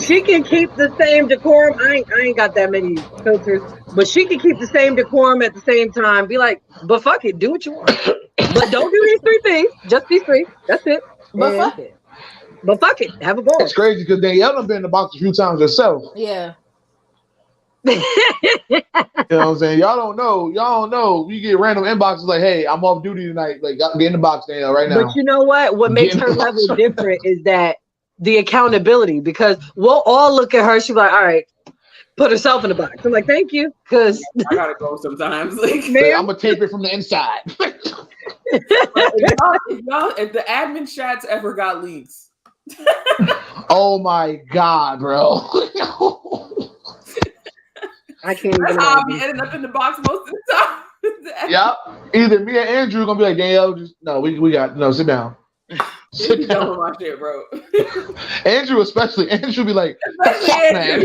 she can keep the same decorum. I ain't got that many filters, but she can keep the same decorum at the same time. Be like, but fuck it, do what you want. But don't do these three things. Just these three. That's it. But fuck it. But fuck it. Have a ball. It's crazy because Danielle done been in the box a few times herself. Yeah. You know what I'm saying? Y'all don't know. You get random inboxes like, hey, I'm off duty tonight. Like, get in the box, Danielle, right now. But you know what? What makes her level different is that the accountability, because we'll all look at her. She'll be like, all right, put herself in the box. I'm like, thank you. Because I gotta go sometimes. Like, I'm gonna tape it from the inside. if the admin chats ever got leaks. Oh my God, bro. I can't even. That's how I'll be ending up in the box most of the time. Yep. Either me and Andrew gonna be like, Danielle, just no, we got no, sit down. Sit down with my shit, bro. Andrew especially. Andrew be like, man.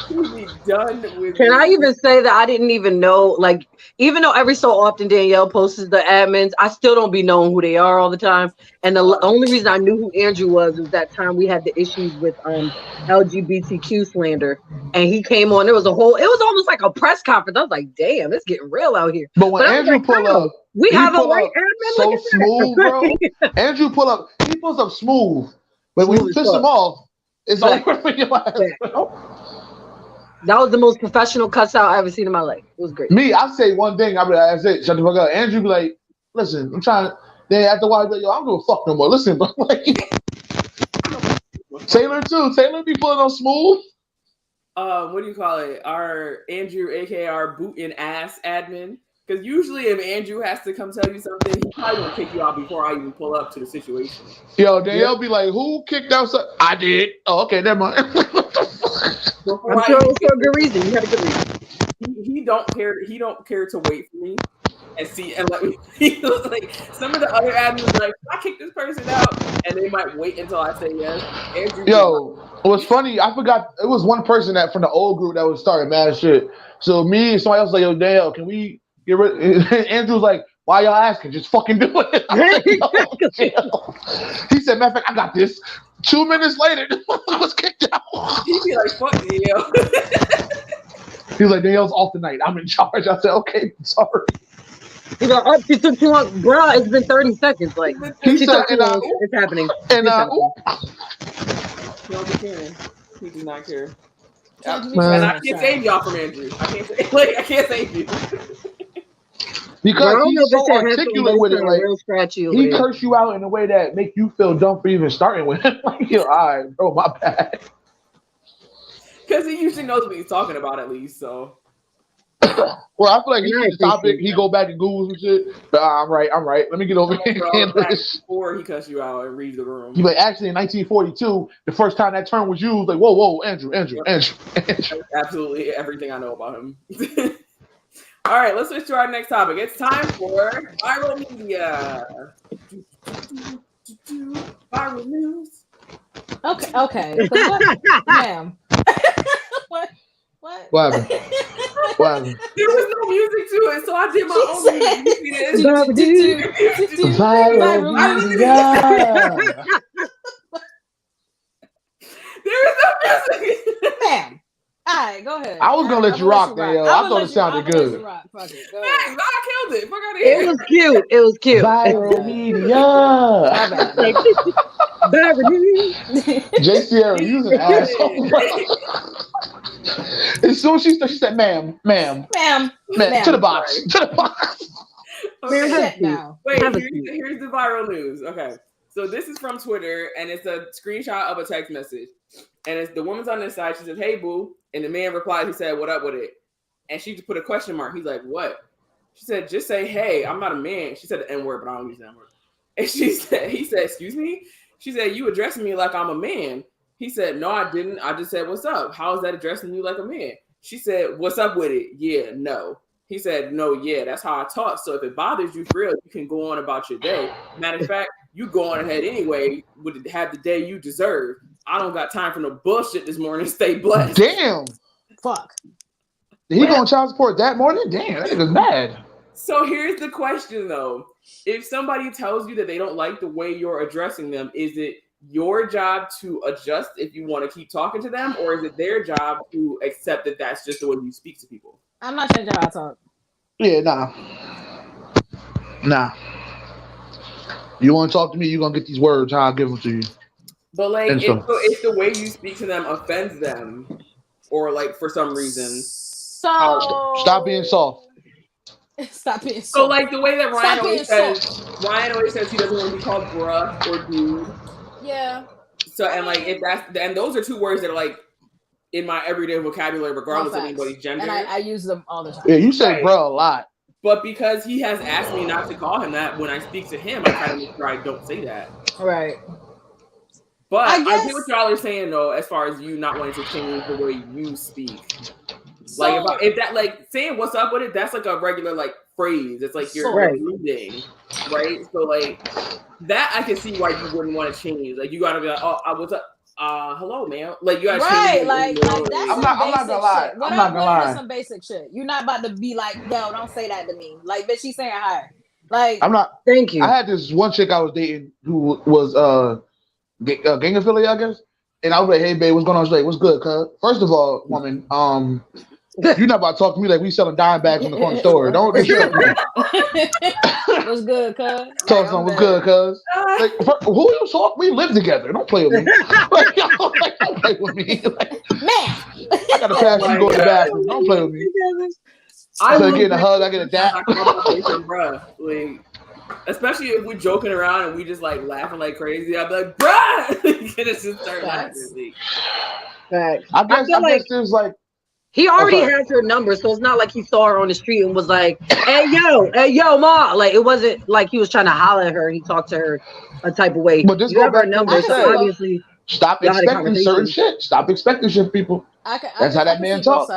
Be done with Can I even say that I didn't even know, like, even though every so often Danielle posts the admins, I still don't be knowing who they are all the time. And the only reason I knew who Andrew was that time we had the issues with LGBTQ slander, and he came on. It was almost like a press conference. I was like, damn, it's getting real out here. But when Andrew pull up, we have a white admin. So smooth, bro. Andrew pull up. He pulls up smooth, but when you piss him off, it's over for your ass. That was the most professional cuss out I ever seen in my life. It was great. Me, I say one thing. I be like, that's it. Shut the fuck up. Andrew be like, listen, I'm trying. Then after a while, be like, yo, I don't give a fuck no more. Listen, bro. Like, Taylor too. Taylor be pulling on smooth. What do you call it? Our Andrew, aka our boot and ass admin. Because usually, if Andrew has to come tell you something, he probably gonna kick you out before I even pull up to the situation. Yo, Danielle be like, who kicked out? I did. Oh, okay, never mind. I'm sure it was for a good reason. You had a good reason. He don't care. He don't care to wait for me. and see and let me. Like some of the other admins are like, I kick this person out, and they might wait until I say yes. Andrew, yo, it was funny. I forgot it was one person that from the old group that was starting mad shit. So me and somebody else was like, yo, Dale, can we get rid? Andrew was like, why y'all asking? Just fucking do it. He said, matter of fact, I got this. 2 minutes later, I was kicked out. He'd be like, fuck Dale. He was like, Dale's off tonight. I'm in charge. I said, okay, sorry. He's like, oh, she took too long. Bruh, it's been 30 seconds. Like, He she said, took too long. It's happening. And He don't be caring. He does not care. Man. And I can't save y'all from Andrew. I can't save you. Because he's so articulate with it, like he curse curse you out in a way that make you feel dumb for even starting with him. Like, yo, all right, bro, my bad. Because he usually knows what he's talking about at least, so. Well, I feel like he sees the topic, he go back and Google some shit. But I'm right. Let me get over here and handle this. Before he cuss you out and reads the room. He like, actually, in 1942, the first time that term was used, like, whoa, Andrew. Absolutely everything I know about him. All right, let's switch to our next topic. It's time for viral media. Viral news. Okay. Ma'am. What? What happened? There was no music to it, so I did my own music. Viral media. There is no music. Ma'am. All right, go ahead. I was gonna let you rock, Dale. I thought it sounded good. Fuck it. Go Man, ahead. I killed it. Fuck out of here. It was cute. Viral media. J. Sierra, you's an asshole. As soon as she said, ma'am, to the box. Okay. Now. Wait, here's the viral news. Okay. So this is from Twitter, and it's a screenshot of a text message. And it's the woman's on this side. She says, hey, boo. And the man replied, he said, what up with it? And she just put a question mark. He's like, what? She said, just say, hey, I'm not a man. She said the N-word, but I don't use the N-word. And he said, excuse me? She said, you addressing me like I'm a man. He said, no, I didn't. I just said, what's up? How is that addressing you like a man? She said, what's up with it? Yeah, no. He said, no, yeah, that's how I talk. So if it bothers you for real, you can go on about your day. Matter of fact, you go on ahead anyway, would have the day you deserve. I don't got time for no bullshit this morning. Stay blessed. Damn. Fuck. Did he go on child support that morning? Damn, that nigga's mad. So here's the question, though. If somebody tells you that they don't like the way you're addressing them, is it your job to adjust if you want to keep talking to them, or is it their job to accept that that's just the way you speak to people? I'm not changing how I talk. Yeah, nah. You want to talk to me, you're going to get these words, how I give them to you. But like, if the way you speak to them offends them, or like for some reason, stop being soft. Stop being soft. So like the way that Ryan always says he doesn't want to be called bruh or dude. Yeah. So and like if and those are two words that are like in my everyday vocabulary, regardless of anybody's gender. And I use them all the time. Yeah, you say bruh a lot. But because he has asked me not to call him that when I speak to him, I try to make sure I don't say that. Right. But I get what y'all are saying though, as far as you not wanting to change the way you speak. So, like if that like saying what's up with it, that's like a regular like phrase. It's like you're reading, right? So like that I can see why you wouldn't want to change. Like you gotta be like, oh, what's up? Hello, man. Like you gotta change. Like that's I'm not gonna lie. I'm not gonna lie. Some basic shit. You're not about to be like, no, don't say that to me. Like, bitch, she's saying hi. Like, I'm not. Thank you. I had this one chick I was dating who was gang affiliate, I guess. And I was like, hey, babe, what's going on? She's like, what's good, cuz? First of all, woman, you're not about to talk to me like we selling dime bags in the corner store. Don't disrespect me. What's good, cuz? Talk something, what's good, cuz? Like, who you talk? We live together. Don't play with me. Like, don't play with me. Like, man, I gotta pass you go to the bathroom. Don't play with me. I get a hug, I get a dap. Like, especially if we're joking around and we just like laughing like crazy, I'd be like, bruh! Just start laughing. I guess there's like, he already has her number, so it's not like he saw her on the street and was like, hey yo, ma. Like it wasn't like he was trying to holler at her. He talked to her a type of way. But this you have her number, so obviously stop expecting certain shit. Stop expecting shit, people. That's how that man talks.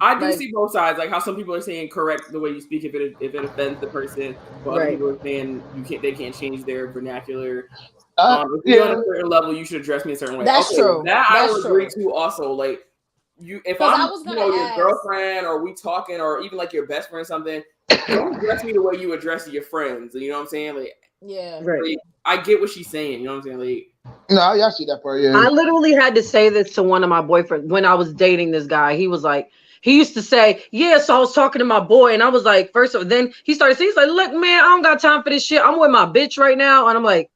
I do see both sides, like how some people are saying correct the way you speak if it offends the person, but other people are saying they can't change their vernacular. If you're on a certain level, you should address me a certain way. That's true. That I would agree to also. Like if I'm your girlfriend or we talking or even like your best friend or something, don't address me the way you address your friends. You know what I'm saying? Like like, I get what she's saying. You know what I'm saying? Like. No, I see that part. Yeah. I literally had to say this to one of my boyfriends when I was dating this guy. He was like, he used to say, yeah, so I was talking to my boy, and I was like, first of all, then he started saying, he's like, look, man, I don't got time for this shit. I'm with my bitch right now. And I'm like,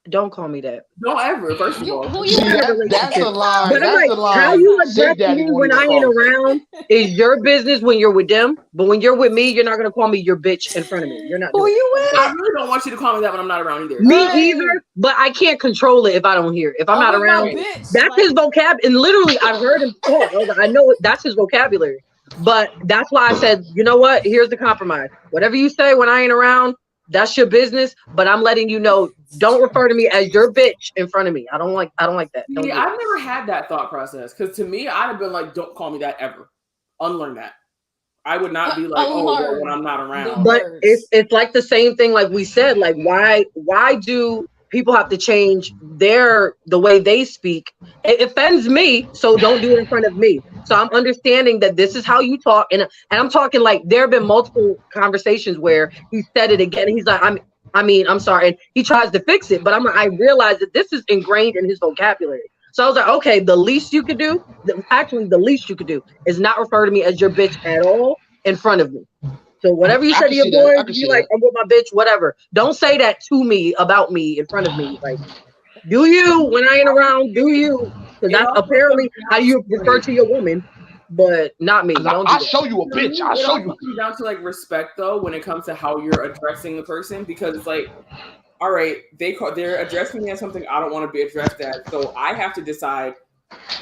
don't call me that. Don't ever, first of all. That's a lie. But I'm like, how you address me when I ain't around is your business when you're with them. But when you're with me, you're not gonna call me your bitch in front of me. You're not. Who you with? I really don't want you to call me that when I'm not around either. Me either. But I can't control it if I don't hear it. If I'm not around, that's his vocab. And literally, I've heard him talk. I know that's his vocabulary. But that's why I said, you know what? Here's the compromise. Whatever you say when I ain't around, that's your business. But I'm letting you know, don't refer to me as your bitch in front of me. I don't like that. Yeah, I've never had that thought process. Because to me, I'd have been like, don't call me that ever. Unlearn that. I would not be like, when I'm not around. But it's like the same thing like we said. Like, why do people have to change the way they speak? It offends me, so don't do it in front of me. So I'm understanding that this is how you talk, and I'm talking like there have been multiple conversations where he said it again. He's like, I'm sorry, and he tries to fix it, but I realize that this is ingrained in his vocabulary. So I was like, okay, the least you could do is not refer to me as your bitch at all in front of me. So whatever you say to your boy, you like, I'm with my bitch, whatever. Don't say that to me about me in front of me. Like, do you when I ain't around? Do you? Because that's apparently how you refer to your woman, but not me. I'll show you a bitch. I'll show you. It comes down to like respect though when it comes to how you're addressing the person, because it's like, all right, they're addressing me as something I don't want to be addressed as, so I have to decide: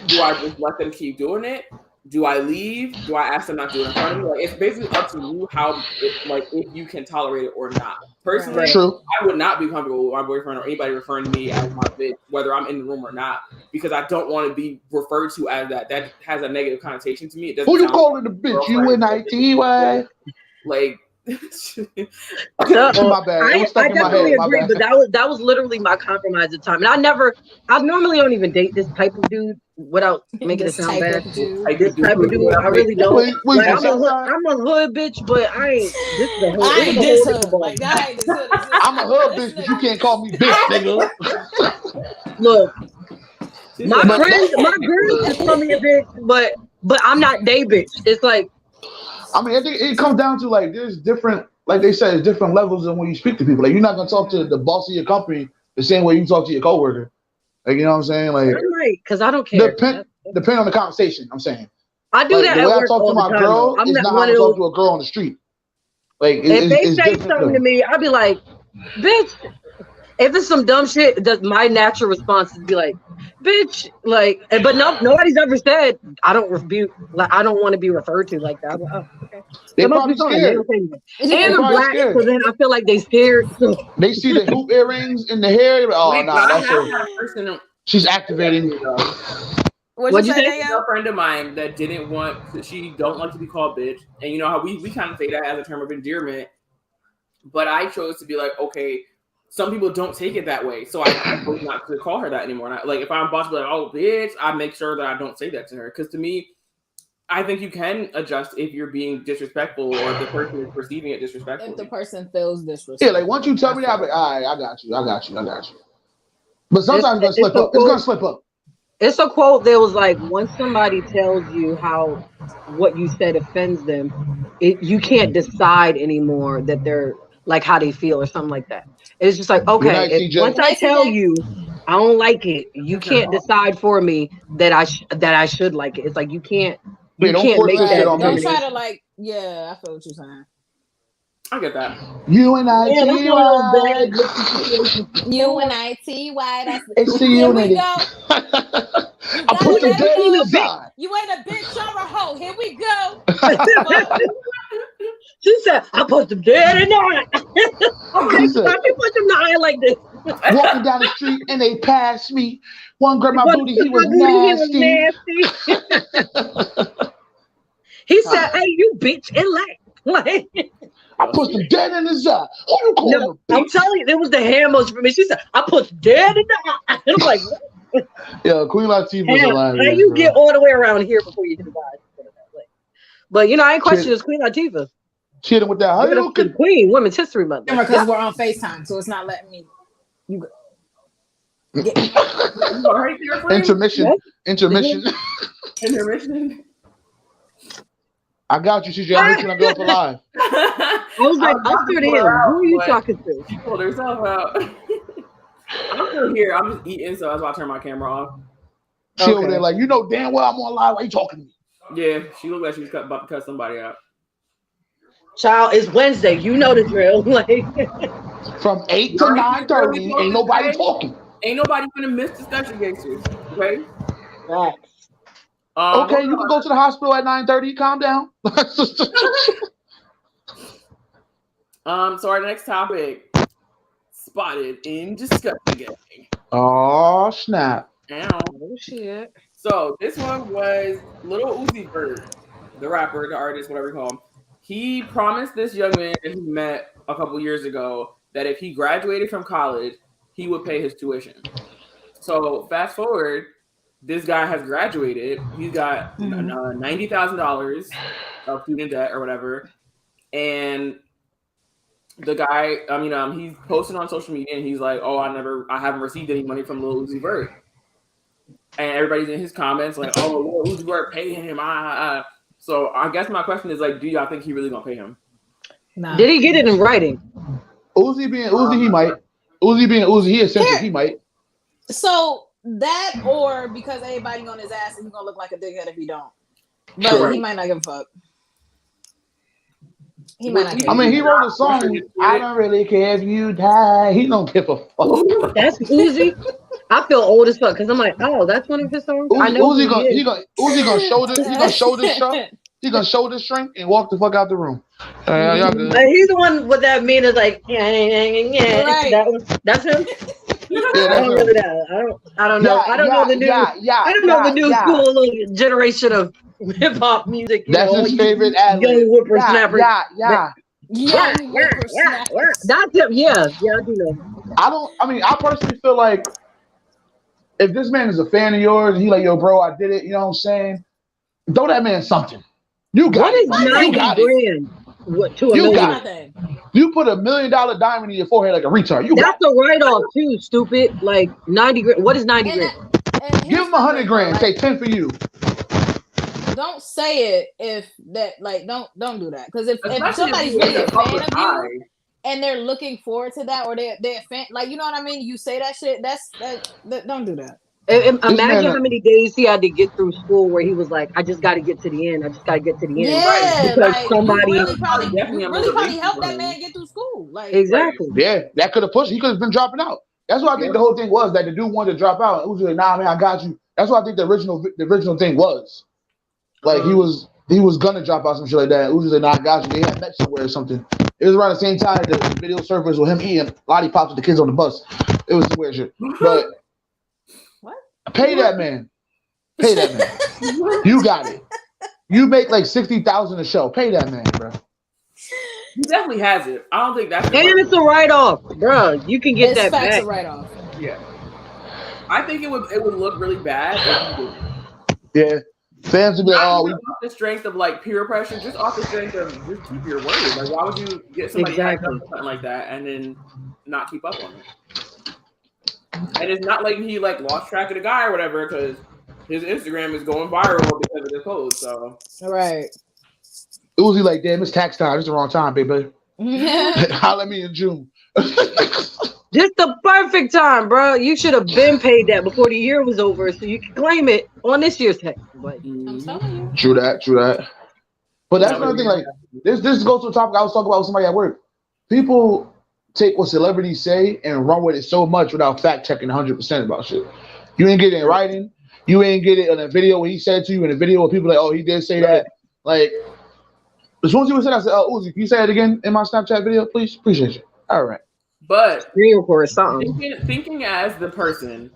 do I just let them keep doing it? Do I leave? Do I ask them not to do it in front of me? Like, it's basically up to you if you can tolerate it or not. Personally, I would not be comfortable with my boyfriend or anybody referring to me as my bitch, whether I'm in the room or not, because I don't want to be referred to as that. That has a negative connotation to me. It doesn't. Who you calling a bitch? UNITY? Like. My bad. I definitely agree, but that was literally my compromise at the time. And I normally don't even date this type of dude without making it sound bad. This type of dude, I really don't. I'm a hood bitch, but I ain't. This is a hood. I ain't this hood. Like, I'm a hood bitch, but you can't call me bitch, nigga. Look, my girls just call me a bitch, but I'm not they bitch. It's like. I mean, I think it comes down to like there's different, like they said, there's different levels in when you speak to people. Like you're not gonna talk to the boss of your company the same way you talk to your coworker. Like you know what I'm saying? Like because I don't care. Depend on the conversation. I'm saying I do that. The way at I work talk to my girl is not how I talk to a girl on the street. Like if they say something to me, I'll be like, bitch. If it's some dumb shit, my natural response is be like, bitch, like, but nobody's ever said I don't want to be referred to like that. Like, oh, okay. They're probably scared. And I'm black, so then I feel like they scared. They see the hoop earrings in the hair. Like, oh no, that's her. She's activating. What'd you say? A friend of mine that she don't like to be called bitch, and you know how we kind of say that as a term of endearment, but I chose to be like, okay. Some people don't take it that way, so I chose not to call her that anymore. And like, if I'm about to be like, "Oh, bitch," I make sure that I don't say that to her. Because to me, I think you can adjust if you're being disrespectful or if the person is perceiving it disrespectful. If the person feels disrespectful. Yeah, like once you tell me that, I'll be like, all right, I got you. But sometimes it's gonna slip up. It's gonna slip up. It's a quote that was like, once somebody tells you how what you said offends them, you can't decide anymore that they're like how they feel or something like that. It's just like, okay, once I tell you I don't like it, you can't decide for me that I should like it. It's like you can't make that. Don't try to like, yeah, I feel what you're saying. I get that. UNITY. That's here we go. I put the dead in the side. You ain't a bitch or a hoe. Here we go. She said, I put them dead in there. Okay, so I can put them down like this. Walking down the street and they pass me. One grabbed my booty. He was nasty. He said, "Hey, you bitch," and like. I put some dead in his eye. Who you calling? No, I'm telling you, it was the hammers for me. She said, "I put dead in the eye." And I'm like, what? Yeah, Queen Latifah was hilarious. How you get all the way around here before you hit the eye? But I ain't questioning this Queen Latifah. She hit him with that. How you can Queen Women's History Month? Because we're on FaceTime, so it's not letting me. You go. Right there, intermission. Yes. Intermission. Intermission. I got you, CJ. I'm making her go for live. I was like, I'm still here. Who are you talking to? She pulled herself out. I'm still here. I'm just eating, so that's why I turned my camera off. She over there like, you know damn well I'm on live. Why you talking to me? Yeah, she looked like she was about to cut somebody out. Child, it's Wednesday. You know the drill. Like from 8 to 9:30, ain't nobody talking. Ain't nobody gonna miss discussion, gangsters. Okay. Right. Okay, you can go to the hospital at 9:30. Calm down. So our next topic: spotted in discussion gang. Oh snap! Ow. Oh shit. So this one was Lil Uzi Vert, the rapper, the artist, whatever you call him. He promised this young man that he met a couple years ago that if he graduated from college, he would pay his tuition. So fast forward, this guy has graduated. He's got $90,000 of student debt or whatever, and the guy, he's posting on social media and he's like, "Oh, I haven't received any money from Lil Uzi Vert," and everybody's in his comments like, "Oh, Lil Uzi Vert paying him." So I guess my question is like, do y'all think he really gonna pay him? Nah. Did he get it in writing? Uzi being Uzi, he might. Uzi being Uzi, he essentially he might. So that, or because everybody on his ass and he's gonna look like a dickhead if he don't. But he might not give a fuck. He might not. He wrote a song. I don't really care if you die. He don't give a fuck. That's Uzi. I feel old as fuck because I'm like, oh, that's one of his songs. I know Uzi gonna show this strength and walk the fuck out the room. Y'all good. He's the one with that mean is like, yeah. Right. That's him. Yeah, I don't really know. I don't know. I don't know the new. I don't know the new school generation of hip hop music. That's his favorite ad lib. Young whippersnapper. Yeah. That's him. Yeah, I do know. I personally feel like if this man is a fan of yours and he like, yo, bro, I did it, you know what I'm saying? Throw that man something. You got it. What is 90 grand? What, to a you million? Got it. You put $1 million diamond in your forehead like a retard. That's a write-off too, stupid. Like 90 grand. What is 90 grand? Give him 100 grand. Say 10 for you. Don't say it if that don't do that, because if somebody's really a fan of you and they're looking forward to that, or they're a fan, like, you know what I mean, you say that shit, that don't do that. Imagine how many days he had to get through school where he was like, I just got to get to the end. Yeah, because like, somebody really probably helped that man get through school. Like, exactly. Yeah, that could have pushed. He could have been dropping out. That's what I think the whole thing was, that the dude wanted to drop out. It was like, nah, man, I got you. That's what I think the original thing was. Like he was gonna drop out some shit like that. Uzi's like, nah, I got you. They had met somewhere or something. It was around the same time that the video surfaced with him eating lollipops with the kids on the bus. It was some weird shit. But what? Pay that man. You got it. You make like $60,000 a show. Pay that man, bro. He definitely has it. I don't think that's. And it's a write-off, bro. You can get that back. A write-off. Yeah. I think it would look really bad if you did. Yeah. Fans would be like, off the strength of like peer pressure, just off the strength of just keep your word. Like, why would you get somebody something like that and then not keep up on it? And it's not like he like lost track of the guy or whatever, because his Instagram is going viral because of this post. So right. Uzi like, damn, it's tax time. It's the wrong time, baby. Holla at me in June. Just the perfect time, bro. You should have been paid that before the year was over, so you can claim it on this year's tax. I'm telling you. True that. But that's another thing. Like this goes to a topic I was talking about with somebody at work. People take what celebrities say and run with it so much without fact checking 100% about shit. You ain't get it in writing. You ain't get it in a video when he said to you in a video where people like, oh, he did say that. Like as soon as he was said, I said, oh, Uzi, can you say it again in my Snapchat video, please? Appreciate you. All right. But screen record something. Thinking as the person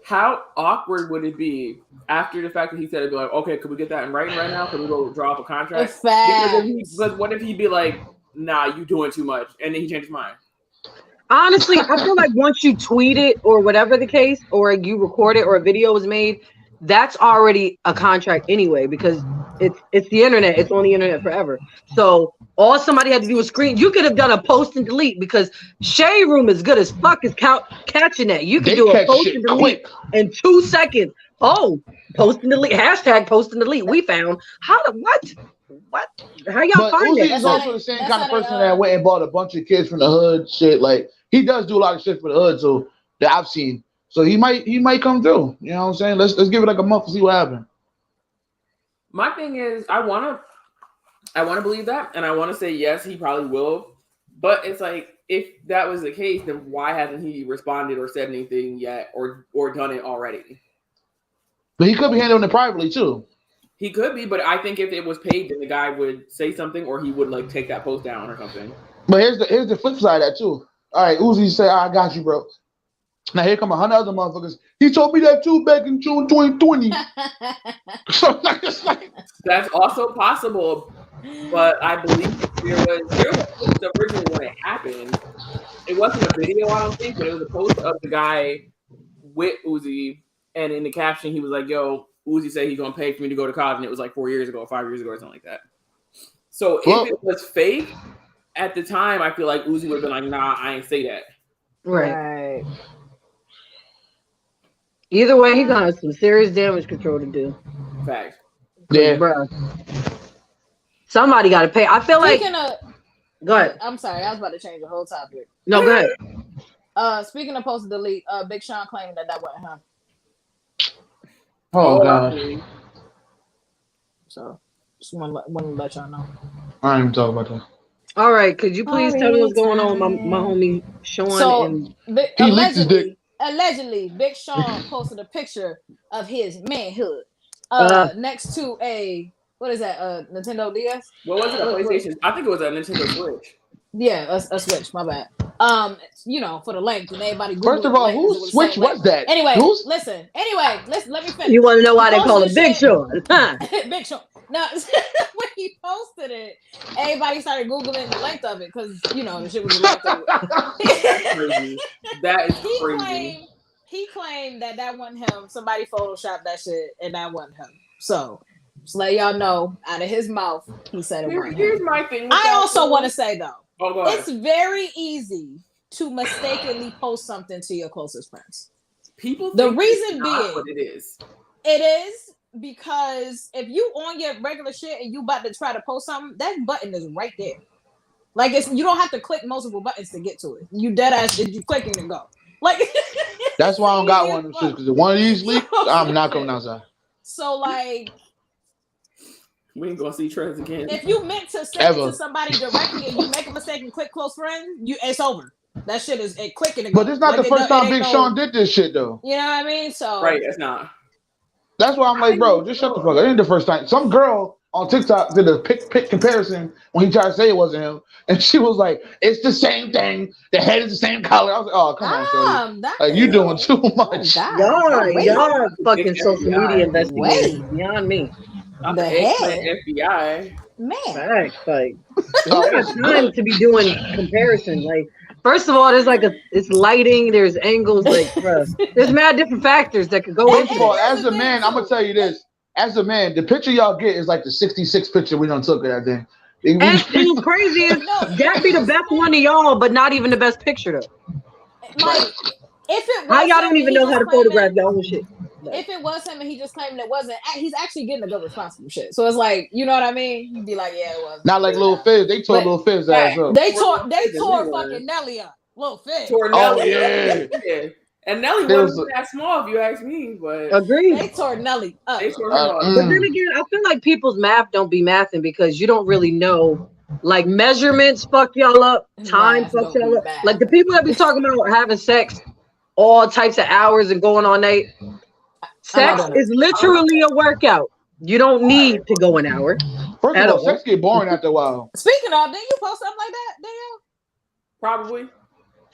How awkward would it be after the fact that he said it'd be like, okay, could we get that in writing right now? Could we go draw up a contract? Because what if he'd be like, nah, you doing too much, and then he changed his mind? Honestly, I feel like once you tweet it or whatever the case, or you record it or a video is made, that's already a contract anyway, because it's the internet. It's on the internet forever. So all somebody had to do was screen. You could have done a post and delete, because Shade Room is good as fuck is catching that. You can do a post and delete in 2 seconds. Oh, post and delete, hashtag post and delete. We found what? How y'all find it? He's also the same kind of person that went and bought a bunch of kids from the hood. Shit, like he does do a lot of shit for the hood, so that I've seen. So he might come through. You know what I'm saying? Let's give it like a month to see what happens. My thing is, I wanna believe that, and I want to say yes, he probably will. But it's like, if that was the case, then why hasn't he responded or said anything yet, or done it already? But he could be handling it privately too. He could be, but I think if it was paid, then the guy would say something, or he would like take that post down or something. But here's the flip side of that too. All right, Uzi say, I got you, bro. Now here come 100 other motherfuckers. He told me that too back in June 2020. So it's like, that's also possible, but I believe there was originally when it happened. It wasn't a video, I don't think, but it was a post of the guy with Uzi, and in the caption he was like, "Yo, Uzi said he's gonna pay for me to go to college," and it was like 4 years ago, or 5 years ago, or something like that. So if it was fake at the time, I feel like Uzi would have been like, "Nah, I ain't say that." Right. Either way, he got some serious damage control to do. Facts. Yeah, bro. Somebody got to pay. I feel like. Go ahead. I'm sorry, I was about to change the whole topic. No, go ahead. Speaking of post and delete, Big Sean claiming that wasn't him. Oh God. So just want to let y'all know. I ain't even talking about that. All right, could you please tell me what's going on with my homie Sean? So he leaked his dick. Allegedly, Big Sean posted a picture of his manhood next to a Nintendo DS. What was it? A PlayStation? I think it was a Nintendo Switch. Yeah, a Switch. My bad. For the length, and everybody. First of all, whose Switch was that? Anyway, listen. Let me finish. You want to know why they call it Big Sean? Big Sean. Now, when he posted it, everybody started Googling the length of it because, the shit was the length of it. Crazy. That is crazy. He claimed that wasn't him. Somebody photoshopped that shit, and that wasn't him. So, just let y'all know, out of his mouth, he said it wasn't Here's him. my thing. I also want to say, though, it's very easy to mistakenly post something to your closest friends. People think the reason being what it is. It is because if you on your regular shit and you about to try to post something, that button is right there. Like you don't have to click multiple buttons to get to it. You dead ass, you click and go. Like that's why I don't got one of them shit, because if one of these leaks, I'm not coming outside. So like, we ain't gonna see trends again. If you meant to send it to somebody directly and you make a mistake and click close friend, it's over. That shit is quick and it But it's not the first time Big Sean did this shit though. You know what I mean? So right, it's not. That's why I'm like, bro, just shut the fuck up. It ain't the first time. Some girl on TikTok did a pick comparison when he tried to say it wasn't him, and she was like, "It's the same thing. The head is the same color." I was like, "Oh, come on, shorty. Like, you doing too much." Y'all fucking social media investigators beyond me. I'm the head FBI man. Like, you don't have time to be doing comparison. Like, first of all, there's it's lighting, there's angles, like, bro, there's mad different factors that could go into it. As a man, I'm gonna tell you this. As a man, the picture y'all get is like the 66 picture we done took of that thing. And what's crazy is that be the best one of y'all, but not even the best picture though. Like, if it was how y'all don't even know how to photograph y'all own shit. If it was him and he just claimed it wasn't, he's actually getting a good response from shit. So it's like, you know what I mean? You'd be like, yeah, it was. Not like Lil Fizz. They tore Lil Fizz ass up. They tore fucking Nelly up. Lil Fizz. Oh yeah. And Nelly wasn't that small, if you ask me. But agreed. They tore Nelly up. But then again, I feel like people's math don't be mathing because you don't really know. Like measurements fuck y'all up. Time fuck y'all up. Like the people that be talking about having sex all types of hours and going all night. Sex is literally a workout. You don't need to go an hour. First of all, sex get boring after a while. Speaking of, didn't you post something like that, Daniel? Probably.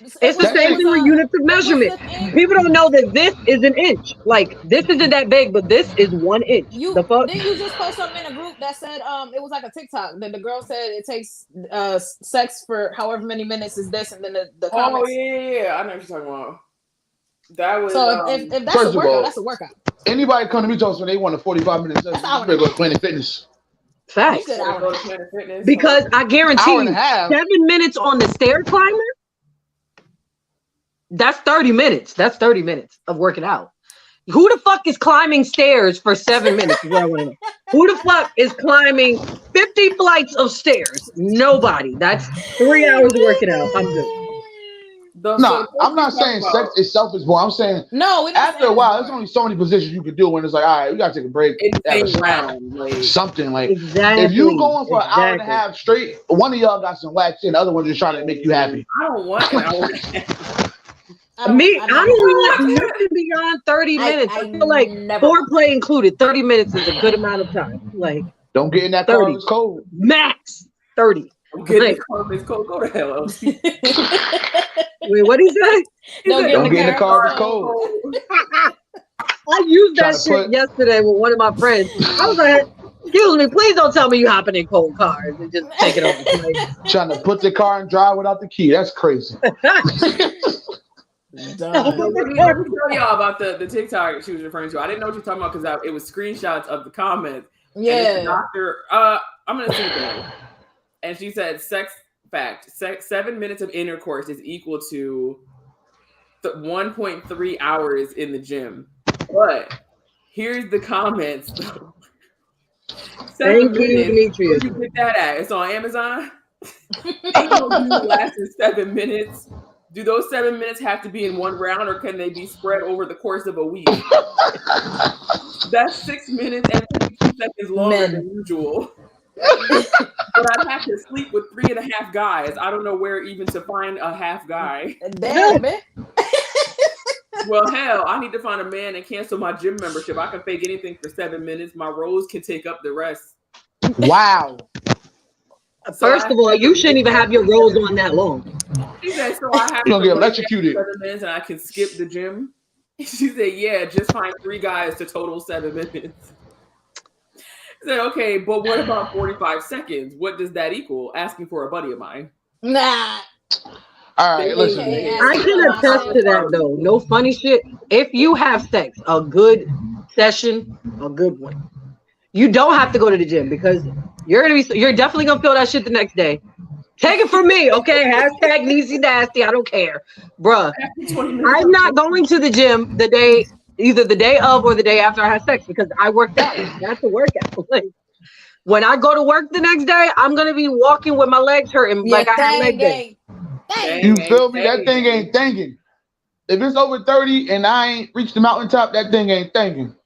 It's the same thing with units of measurement. People don't know that this is an inch. Like this isn't that big, but this is 1 inch. The fuck? Didn't you just post something in a group that said it was like a TikTok that the girl said it takes sex for however many minutes is this, and then the comments. Oh yeah, I know what you're talking about. That was so if that's a workout, that's a workout. Anybody come to me talking they want a 45-minute session, you better go to Planet Fitness. Facts. Because I guarantee you, 7 minutes on the stair climber. That's 30 minutes. That's 30 minutes of working out. Who the fuck is climbing stairs for 7 minutes? Is what I want to know. Who the fuck is climbing 50 flights of stairs? Nobody. That's 3 hours of working out. I'm good. No, I'm not saying sex itself is boring. I'm saying after a while, there's only so many positions you can do when it's like, all right, we gotta take a break. Something like exactly. If you going for an hour and a half straight, one of y'all got some wax in, the other one just trying to make you happy. I don't want an hour and a half. I don't want nothing beyond 30 minutes. I feel like foreplay included, 30 minutes is a good amount of time. Like, don't get in that 30. Car, it's cold. Max 30. Get in the car, it's cold. Go to hell. Wait, what did he say? Don't get in the car, it's cold. I used that shit yesterday with one of my friends. I was like, excuse me, please don't tell me you hopping in cold cars and just take it over. Trying to put the car and drive without the key. That's crazy. Let me tell y'all about the TikTok she was referring to. I didn't know what you're talking about because it was screenshots of the comments. Yeah. Doctor, I'm gonna see it. And she said, sex 7 minutes of intercourse is equal to 1.3 hours in the gym. But here's the comments. Thank you, Demetrius. Where you get that at? It's on Amazon. It lasted 7 minutes. Do those 7 minutes have to be in one round, or can they be spread over the course of a week? That's 6 minutes and 52 seconds longer than usual. But I'd have to sleep with 3.5 guys. I don't know where even to find a half guy. Damn, man. Well, hell, I need to find a man and cancel my gym membership. I can fake anything for 7 minutes. My Rose can take up the rest. Wow. First of all, you shouldn't even have your Rose on that long. She said, so I have to get electrocuted. 7 minutes and I can skip the gym. She said, yeah, just find 3 guys to total 7 minutes. I said, okay, but what about 45 seconds? What does that equal? Asking for a buddy of mine. Nah. All right, listen. I can attest to that, though. No funny shit. If you have sex, a good session, a good one, you don't have to go to the gym because you're definitely gonna feel that shit the next day. Take it from me, okay? Hashtag Niecy Nasty. I don't care, bruh. I'm not going to the gym either the day of or the day after I have sex because I worked out. That's a workout. Like, when I go to work the next day, I'm gonna be walking with my legs hurting like I have leg day. You feel me? That thing ain't thinking. If it's over 30 and I ain't reached the mountaintop, that thing ain't thinking.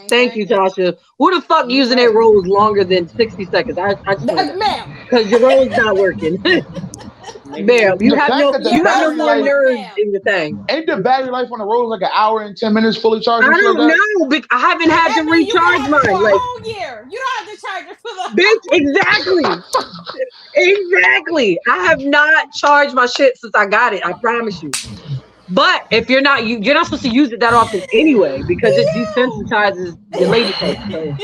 Thank you, Tasha. Who the fuck using their rolls longer than 60 seconds? Ma'am, because your roll's not working. Ma'am, you have no more nerves in the thing. Ain't the battery life on the road like an hour and 10 minutes fully charged? I don't know. I haven't had to recharge mine. For a whole year. You don't have to charge it for the bitch. Exactly. Exactly. I have not charged my shit since I got it. I promise you. But if you're not supposed to use it that often anyway because it desensitizes your lady taste. So.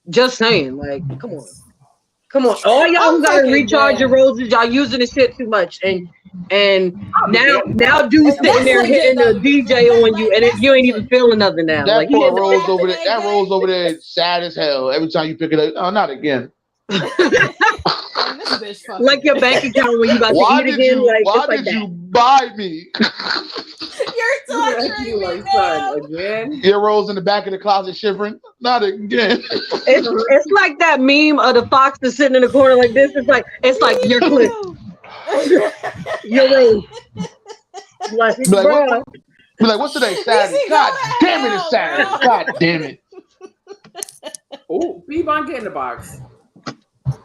Just saying, like, come on. All y'all who gotta recharge your roses, y'all using the shit too much, and now dude's sitting there hitting the DJ on you, and you ain't even feeling nothing now. That like, poor Rose over there. That Rose over there, sad as hell. Every time you pick it up, oh, not again. Like your bank account when you about to eat again. Why did you buy me? You're torturing me now. Again. Your Rose in the back of the closet shivering. Not again. It's like that meme of the fox that's sitting in the corner like this. It's like your clip. Your Rose. Be like, what's today? Saturday. God damn it, it's Saturday. God damn it. Oh, Bebon, get in the box.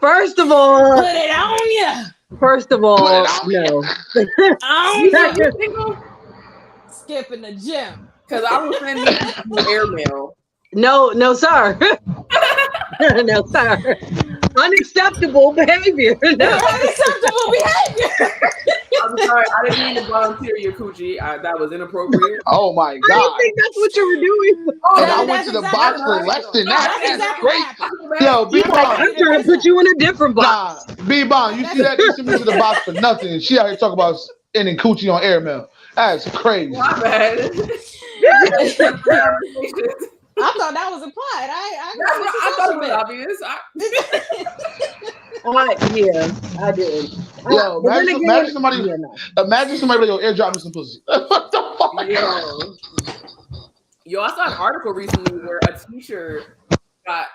First of all, put it on you. First of all, no. Skipping the gym. Because I was sending you airmail. No, sir. No, sir. Unacceptable behavior. No. Unacceptable behavior. I'm sorry, I didn't mean to volunteer your coochie. That was inappropriate. Oh my I God! didn't think that's what you were doing. And I went That's to the exactly box what for I less was than doing. that. That's That's exactly what great. happened. Yo, You're like, I'm trying to put you in a different box. Nah, B-Bomb, you see that? They sent me to the box for nothing. She out here talking about ending coochie on airmail. That's crazy. My bad. I thought that was implied. I thought it was obvious. Yeah, I did. Yo, But then imagine somebody, yeah, no. imagine somebody like, yo, airdrop me some pussy. What the fuck? Yo, I saw an article recently where a teacher got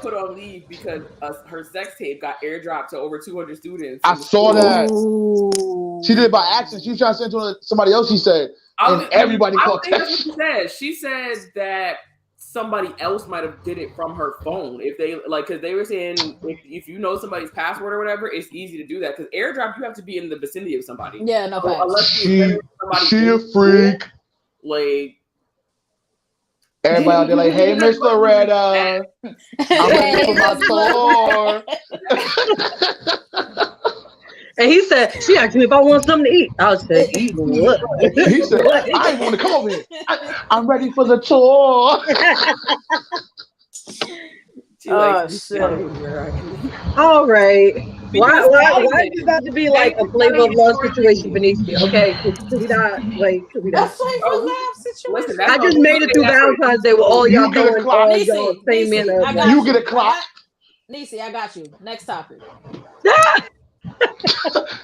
put on leave because her sex tape got airdropped to over 200 students. I saw that. Ooh. She did it by accident. She was trying to send it to somebody else, she said. And everybody caught that. That's what she said. She said that somebody else might have did it from her phone. If they because they were saying if you know somebody's password or whatever, it's easy to do that. Because airdrop, you have to be in the vicinity of somebody. Yeah, no facts. Unless she a freak. Like everybody out there like, hey, Miss Loretta, I'm ready for my tour. And he said, she asked me if I want something to eat. I said, eat what? He said, I want to come over here. I'm ready for the tour. Shit. All right. Why is it about to be like a flavor of love situation, Benicia? Okay, could we not That's flavor of love situation. Listen, I just made it through Valentine's Day with all y'all going all Niecy, y'all same in You get a clock. Niecy, I got you. Next topic.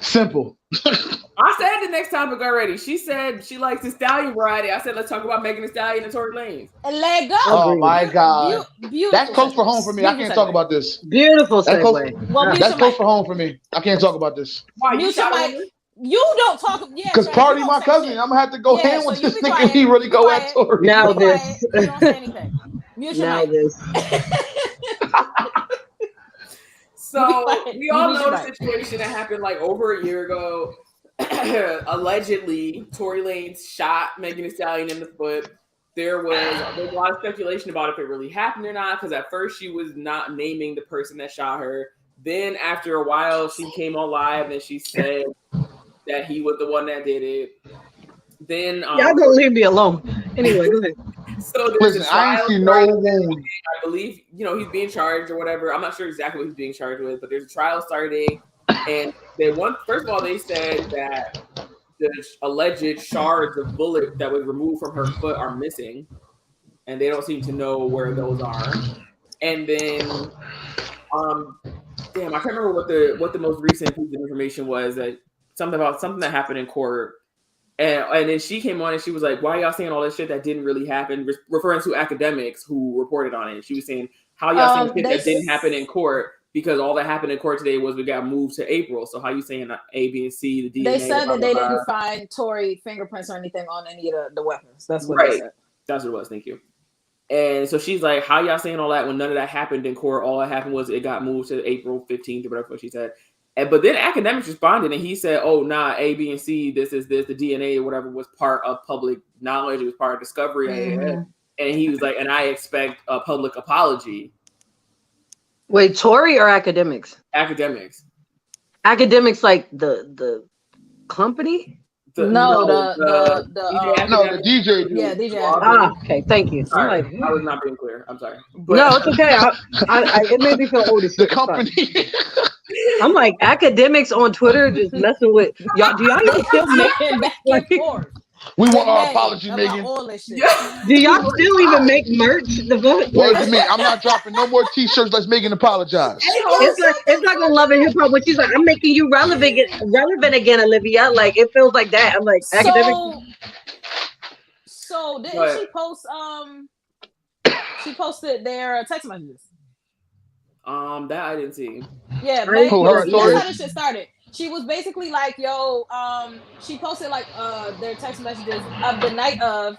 Simple. I said the next topic already. She said she likes the stallion variety. I said let's talk about Megan Thee Stallion and Tory Lanez. And let go. Oh my God. Beautiful. That's close for home for me. I can't talk about this. Beautiful That's segue. That's close for home for me. I can't talk about this. Why you don't talk. Yeah, because Party my cousin. Shit. I'm gonna have to go hand with this nigga. He really go at Tory. Now this. You don't say anything. Mute your Now mic. this. So we all know the situation that happened like over a year ago. Allegedly, Tory Lanez shot Megan Thee Stallion in the foot. There's a lot of speculation about if it really happened or not, because at first she was not naming the person that shot her. Then after a while, she came on live and she said that he was the one that did it. Then y'all gonna leave me alone. Anyway, go ahead. So there's a trial. I ain't see no wound. I believe he's being charged or whatever. I'm not sure exactly what he's being charged with, but there's a trial starting. And first of all, they said that the alleged shards of bullet that was removed from her foot are missing, and they don't seem to know where those are. And then, I can't remember what the most recent piece of information was. That something that happened in court. And then she came on and she was like, why y'all saying all this shit that didn't really happen? Referring to academics who reported on it. She was saying, how y'all saying shit that didn't happen in court? Because all that happened in court today was we got moved to April. So how you saying A, B, and C, the DNA? They said that they didn't find Tory fingerprints or anything on any of the weapons. That's what they said. That's what it was. Thank you. And so she's like, how y'all saying all that when none of that happened in court? All that happened was it got moved to April 15th or whatever she said. But then academics responded and he said, oh, nah, A, B, and C, this, the DNA or whatever was part of public knowledge. It was part of discovery. Mm-hmm. And he was like, and I expect a public apology. Wait, Tory or academics? Academics. Academics like the company? The DJ. Yeah, DJ. Okay, thank you. Sorry, I was not being clear. I'm sorry. But, no, it's okay. It made me feel old as shit. The company. I'm like, academics on Twitter just messing with y'all. Do y'all even still make back and forth? We want our apology, Megan. Do y'all still even make merch? Wait a minute, I'm not dropping no more T-shirts. Let's Megan apologize. It's like a Love and Hip Hop when she's like, I'm making you relevant again, Olivia. Like it feels like that. I'm like academic. So didn't she post? She posted their text messages. That I didn't see. Yeah, that's how this shit started. She was basically like, yo, she posted like their text messages of the night of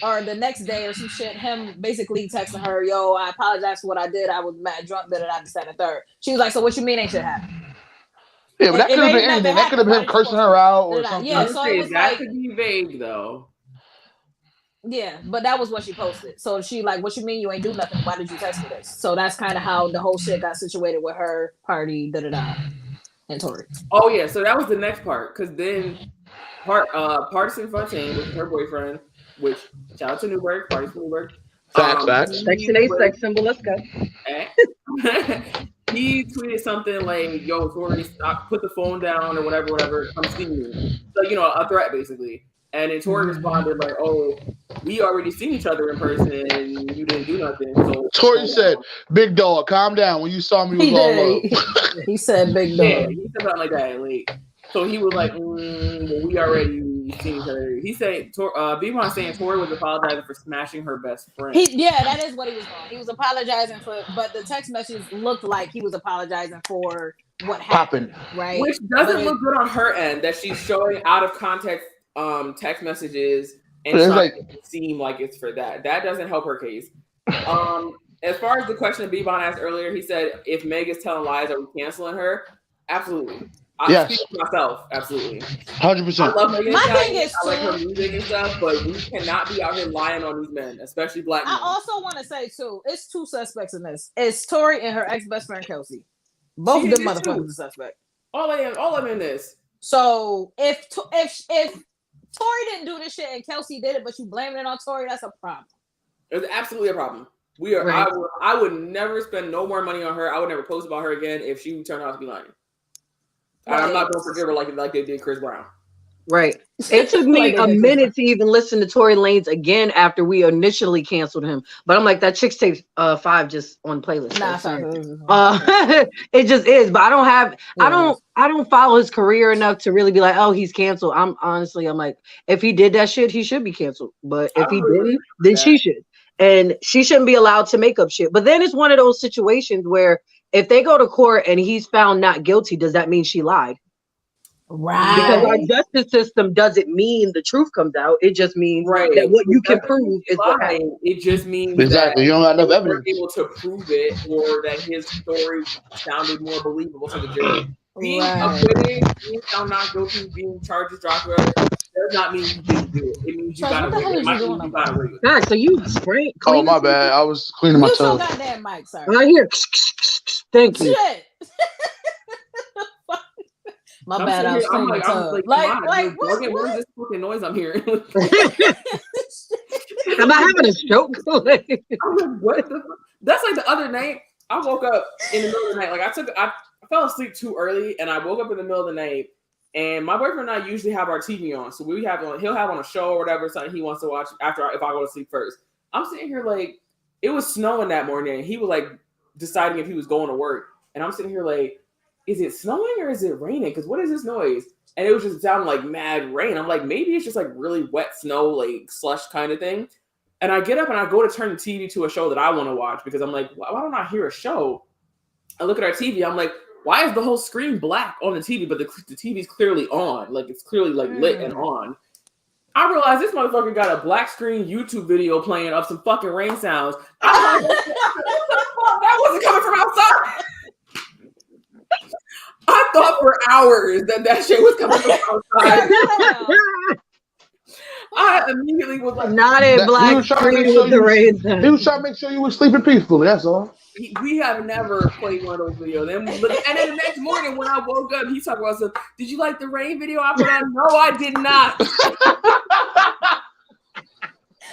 or the next day or some shit, him basically texting her, yo, I apologize for what I did. I was mad drunk, this, that, and third. She was like, so what you mean ain't shit happened? Yeah, but that could have been anything. That could have been him cursing her out or something. Yeah, so it was that could be vague though. Yeah, but that was what she posted. So she like, what you mean you ain't do nothing? Why did you text me this? So that's kind of how the whole shit got situated with her party, and Tori. Oh yeah, so that was the next part because then Partisan Fontaine, which is her boyfriend, which shout out to Newburgh, Partisan Newburgh. Facts. Section 8 sex symbol. Let's go. He tweeted something like, "Yo, Tori, stop, put the phone down or whatever. Come see me." So a threat basically. And then Tori responded like, "Oh, we already seen each other in person and you didn't do nothing." So Tori said, "Big dog, calm down. When you saw me, it was all love." He said, "Big dog." Yeah, he said something like that. Like, so he was like, well, "We already seen each other." He said, B-Mon saying Tori was apologizing for smashing her best friend. That is what he was doing. He was apologizing but the text message looked like he was apologizing for what happened, right? Which doesn't look good on her end that she's showing out of context text messages and trying to seem like it's for that. That doesn't help her case. As far as the question B-Bon asked earlier, he said, if Meg is telling lies, are we canceling her? Absolutely. I speak for myself, absolutely. 100%. I love Megan. My thing is, I like her music and stuff, but we cannot be out here lying on these men, especially black men. I also want to say too, it's two suspects in this. It's Tori and her ex-best friend Kelsey. Both of them motherfuckers are suspect. All of them in this. So if Tori didn't do this shit and Kelsey did it, but you blaming it on Tori, that's a problem. It's absolutely a problem. We are. Right. I would never spend no more money on her. I would never post about her again if she turned out to be lying. Right. I'm not going to forgive her like they did Chris Brown. Right. It took me a minute to even listen to Tory Lanez again after we initially canceled him. But I'm like, that Chicks Tape 5 just on playlist. It just is. But I don't have. Yeah. I don't follow his career enough to really be like, oh, he's canceled. I'm like, if he did that shit, he should be canceled. But if he didn't, then she should. And she shouldn't be allowed to make up shit. But then it's one of those situations where if they go to court and he's found not guilty, does that mean she lied? Right. Because our justice system doesn't mean the truth comes out. It just means that what you can prove is what happened. It just means that you don't have enough evidence able to prove it, or that his story sounded more believable to the jury. Being acquitted, being found not guilty, being charged as dropped, does not mean you didn't do it. It means you got it. So you sprayed. Oh, my bad. I was cleaning my toes. You so goddamn mic, sir. Right here. Thank you. Shit. My bad. I was cleaning my toes. Like what is this fucking noise I'm hearing? Am I having a stroke? I'm like, what the? That's like the other night. I woke up in the middle of the night. Like I fell asleep too early, and I woke up in the middle of the night. And my boyfriend and I usually have our TV on, so he'll have on a show or whatever, something he wants to watch if I go to sleep first. I'm sitting here like, it was snowing that morning, and he was like deciding if he was going to work, and I'm sitting here like, is it snowing or is it raining? Because what is this noise? And it was just sounding like mad rain. I'm like, maybe it's just like really wet snow, like slush kind of thing. And I get up and I go to turn the TV to a show that I want to watch because I'm like, why don't I hear a show? I look at our TV, I'm like, why is the whole screen black on the TV, but the TV's clearly on? Like, it's clearly, like, lit and on. I realized this motherfucker got a black screen YouTube video playing of some fucking rain sounds. I was like, that wasn't coming from outside. I thought for hours that shit was coming from outside. I immediately was like, not a black screen with the rain sound. He was trying to make sure you were sleeping peacefully, that's all. We have never played one of those videos. And then the next morning when I woke up, he talked about something. Did you like the rain video I put on? No, I did not.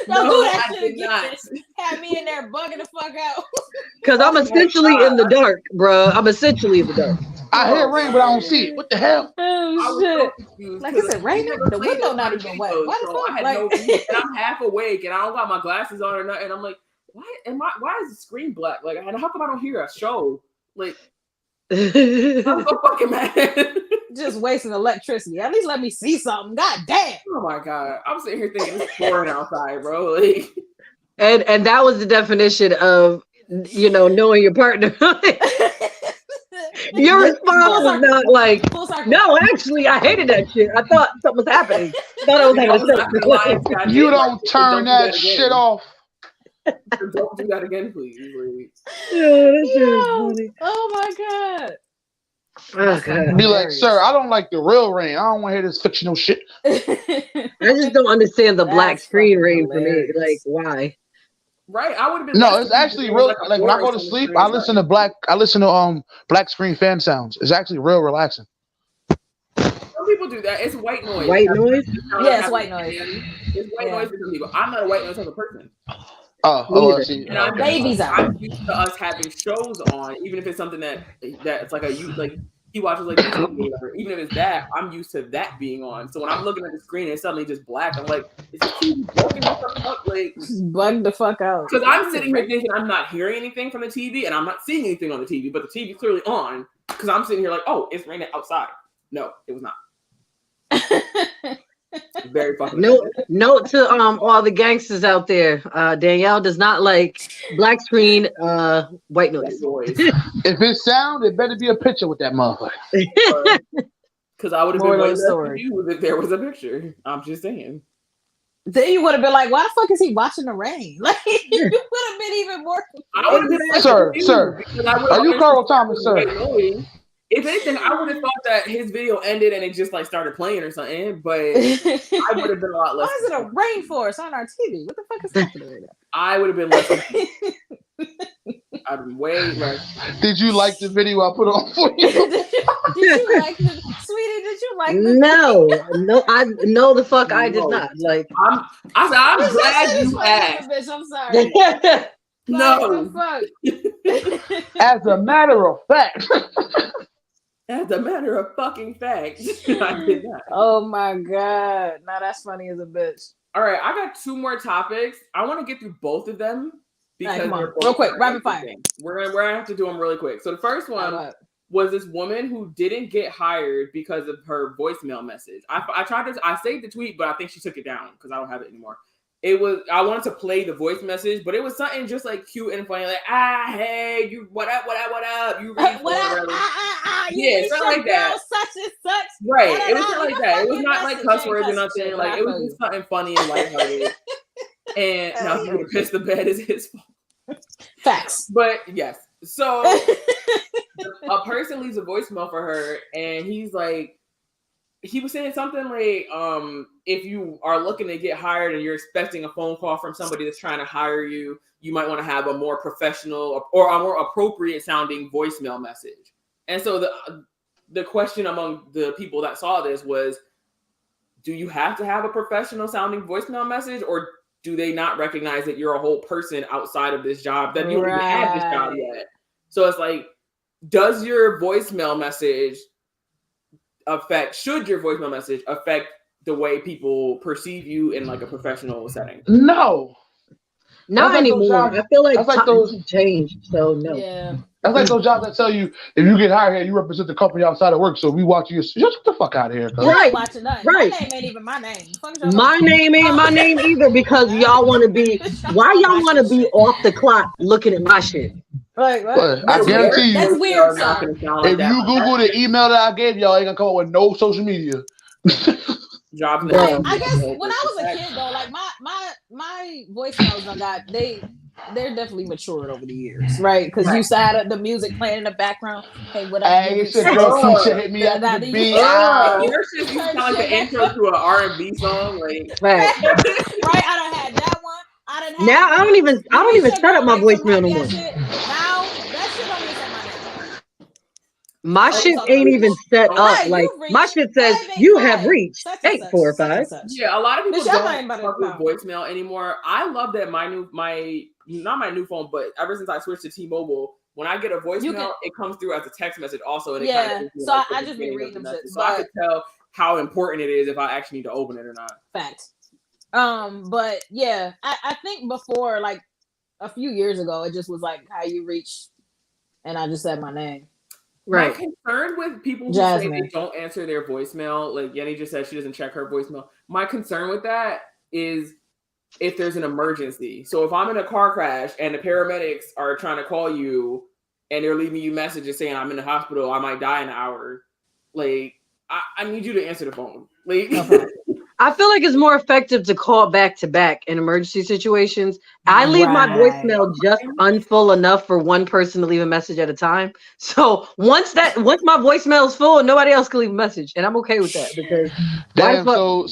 Don't do that shit again. Have me in there bugging the fuck out. Because I'm essentially in the dark, bro. I'm essentially in the dark. I hear rain, but I don't see it. What the hell? Oh, shit. Like, is it raining? The window not even wet. Why the fuck? I'm half awake and I don't got my glasses on or nothing. And I'm like, why is the screen black? Like, and how come I don't hear a show? Like, I'm so fucking mad. Just wasting electricity. At least let me see something. God damn. Oh my god. I'm sitting here thinking it's pouring outside, bro. Like, and that was the definition of, knowing your partner. Your response was not like, no, actually, I hated that shit. I thought something was happening. Thought I was having a sex. You don't turn that shit off. Don't do that again, please. Funny. Oh my god. Oh, God. Be like, sir, I don't like the real rain. I don't want to hear this fictional shit. I just don't understand the black screen rain for me. Like, why? Right, I would have been. No, it's actually real. Like when I go to sleep, I listen to black screen fan sounds. It's actually real relaxing. Some people do that. It's white noise. White noise? Yeah, it's white noise. It's white noise for some people. I'm not a white noise type of person. See. And I'm Babies out. I'm used to us having shows on, even if it's something that's like he watches like YouTube or whatever. Even if it's that, I'm used to that being on. So when I'm looking at the screen and it's suddenly just black, I'm like, is this TV broken or something? Like, bug the fuck out. Because I'm sitting here thinking I'm not hearing anything from the TV and I'm not seeing anything on the TV, but the TV's clearly on. Because I'm sitting here like, oh, it's raining outside. No, it was not. Very fucking note to all the gangsters out there. Danielle does not like black screen white noise. If it's sound, it better be a picture with that motherfucker. Because I would have been way less confused if there was a picture. I'm just saying. Then you would have been like, why the fuck is he watching the rain? Like, you would have been even more confused. I would have been sir. Are you Carl Thomas, sir? If anything, I would have thought that his video ended and it just like started playing or something, but I would have been a lot less. Why is it a rainforest on our TV? What the fuck is happening right now? I would have been less. I'd been way less. Did you like the video I put on for you? Did you like the sweetie? Did you like the No, the fuck I did not. Like I'm glad you asked. Bitch, I'm sorry. No. As a matter of fact. As a matter of fucking fact, I did not. Oh my god! Now that's funny as a bitch. All right, I got 2 more topics. I want to get through both of them because real quick, rapid fire. We're gonna have to do them really quick. So the first one was this woman who didn't get hired because of her voicemail message. I saved the tweet, but I think she took it down because I don't have it anymore. I wanted to play the voice message, but it was something just like cute and funny, like, hey, you, what up, you read yeah, something like that. Such and such. Right, it was something like that. It was not like cuss words or nothing. Like, it was just something funny and lighthearted. And now for me to piss the bed is his fault. Facts. But yes, so a person leaves a voicemail for her, and he's like, he was saying something like, if you are looking to get hired and you're expecting a phone call from somebody that's trying to hire you, you might want to have a more professional or a more appropriate sounding voicemail message. And so the question among the people that saw this was, do you have to have a professional sounding voicemail message, or do they not recognize that you're a whole person outside of this job, that you don't even have this job yet? So it's like, does your voicemail message should your voicemail message affect the way people perceive you in like a professional setting? No. Not anymore. I feel like times have changed, so no. Yeah. That's like those jobs that tell you, if you get hired here, you represent the company outside of work. So we watch you. Just get the fuck out of here. Right. Watching that. Right. My name ain't even my name. My name ain't my name either, because y'all want to be. Why y'all want to be off the clock looking at my shit? Right. But I guarantee you, that's weird. If you Google the email that I gave y'all, ain't gonna come up with no social media. Jobs. I guess when I was a kid though, like my voicemails they're definitely matured over the years, right? Because you had the music playing in the background. Hey, what up? Hey, it's your girl Keisha hit me up. Your shit used to sound like the intro to an R&B song, like right. Right, I done had that one. I don't even set up my voicemail no more. Now that shit don't even say my name. My shit ain't even set up. Like my shit says you have reached 845. Yeah, a lot of people don't fuck with voicemail anymore. I love that not my new phone, but ever since I switched to T-Mobile, when I get a voicemail, it comes through as a text message also, and it kind of so I just be reading them. So I could tell how important it is if I actually need to open it or not. Facts. But yeah, I think before, like a few years ago, it just was like how you reach, and I just said my name. Right. My concern with people who say they don't answer their voicemail, like Yenny just said she doesn't check her voicemail. My concern with that is if there's an emergency. So if I'm in a car crash and the paramedics are trying to call you and they're leaving you messages saying I'm in the hospital, I might die in an hour, like I need you to answer the phone. Like I feel like it's more effective to call back to back in emergency situations. I leave my voicemail just unfull enough for one person to leave a message at a time. So once my voicemail is full, nobody else can leave a message, and I'm okay with that because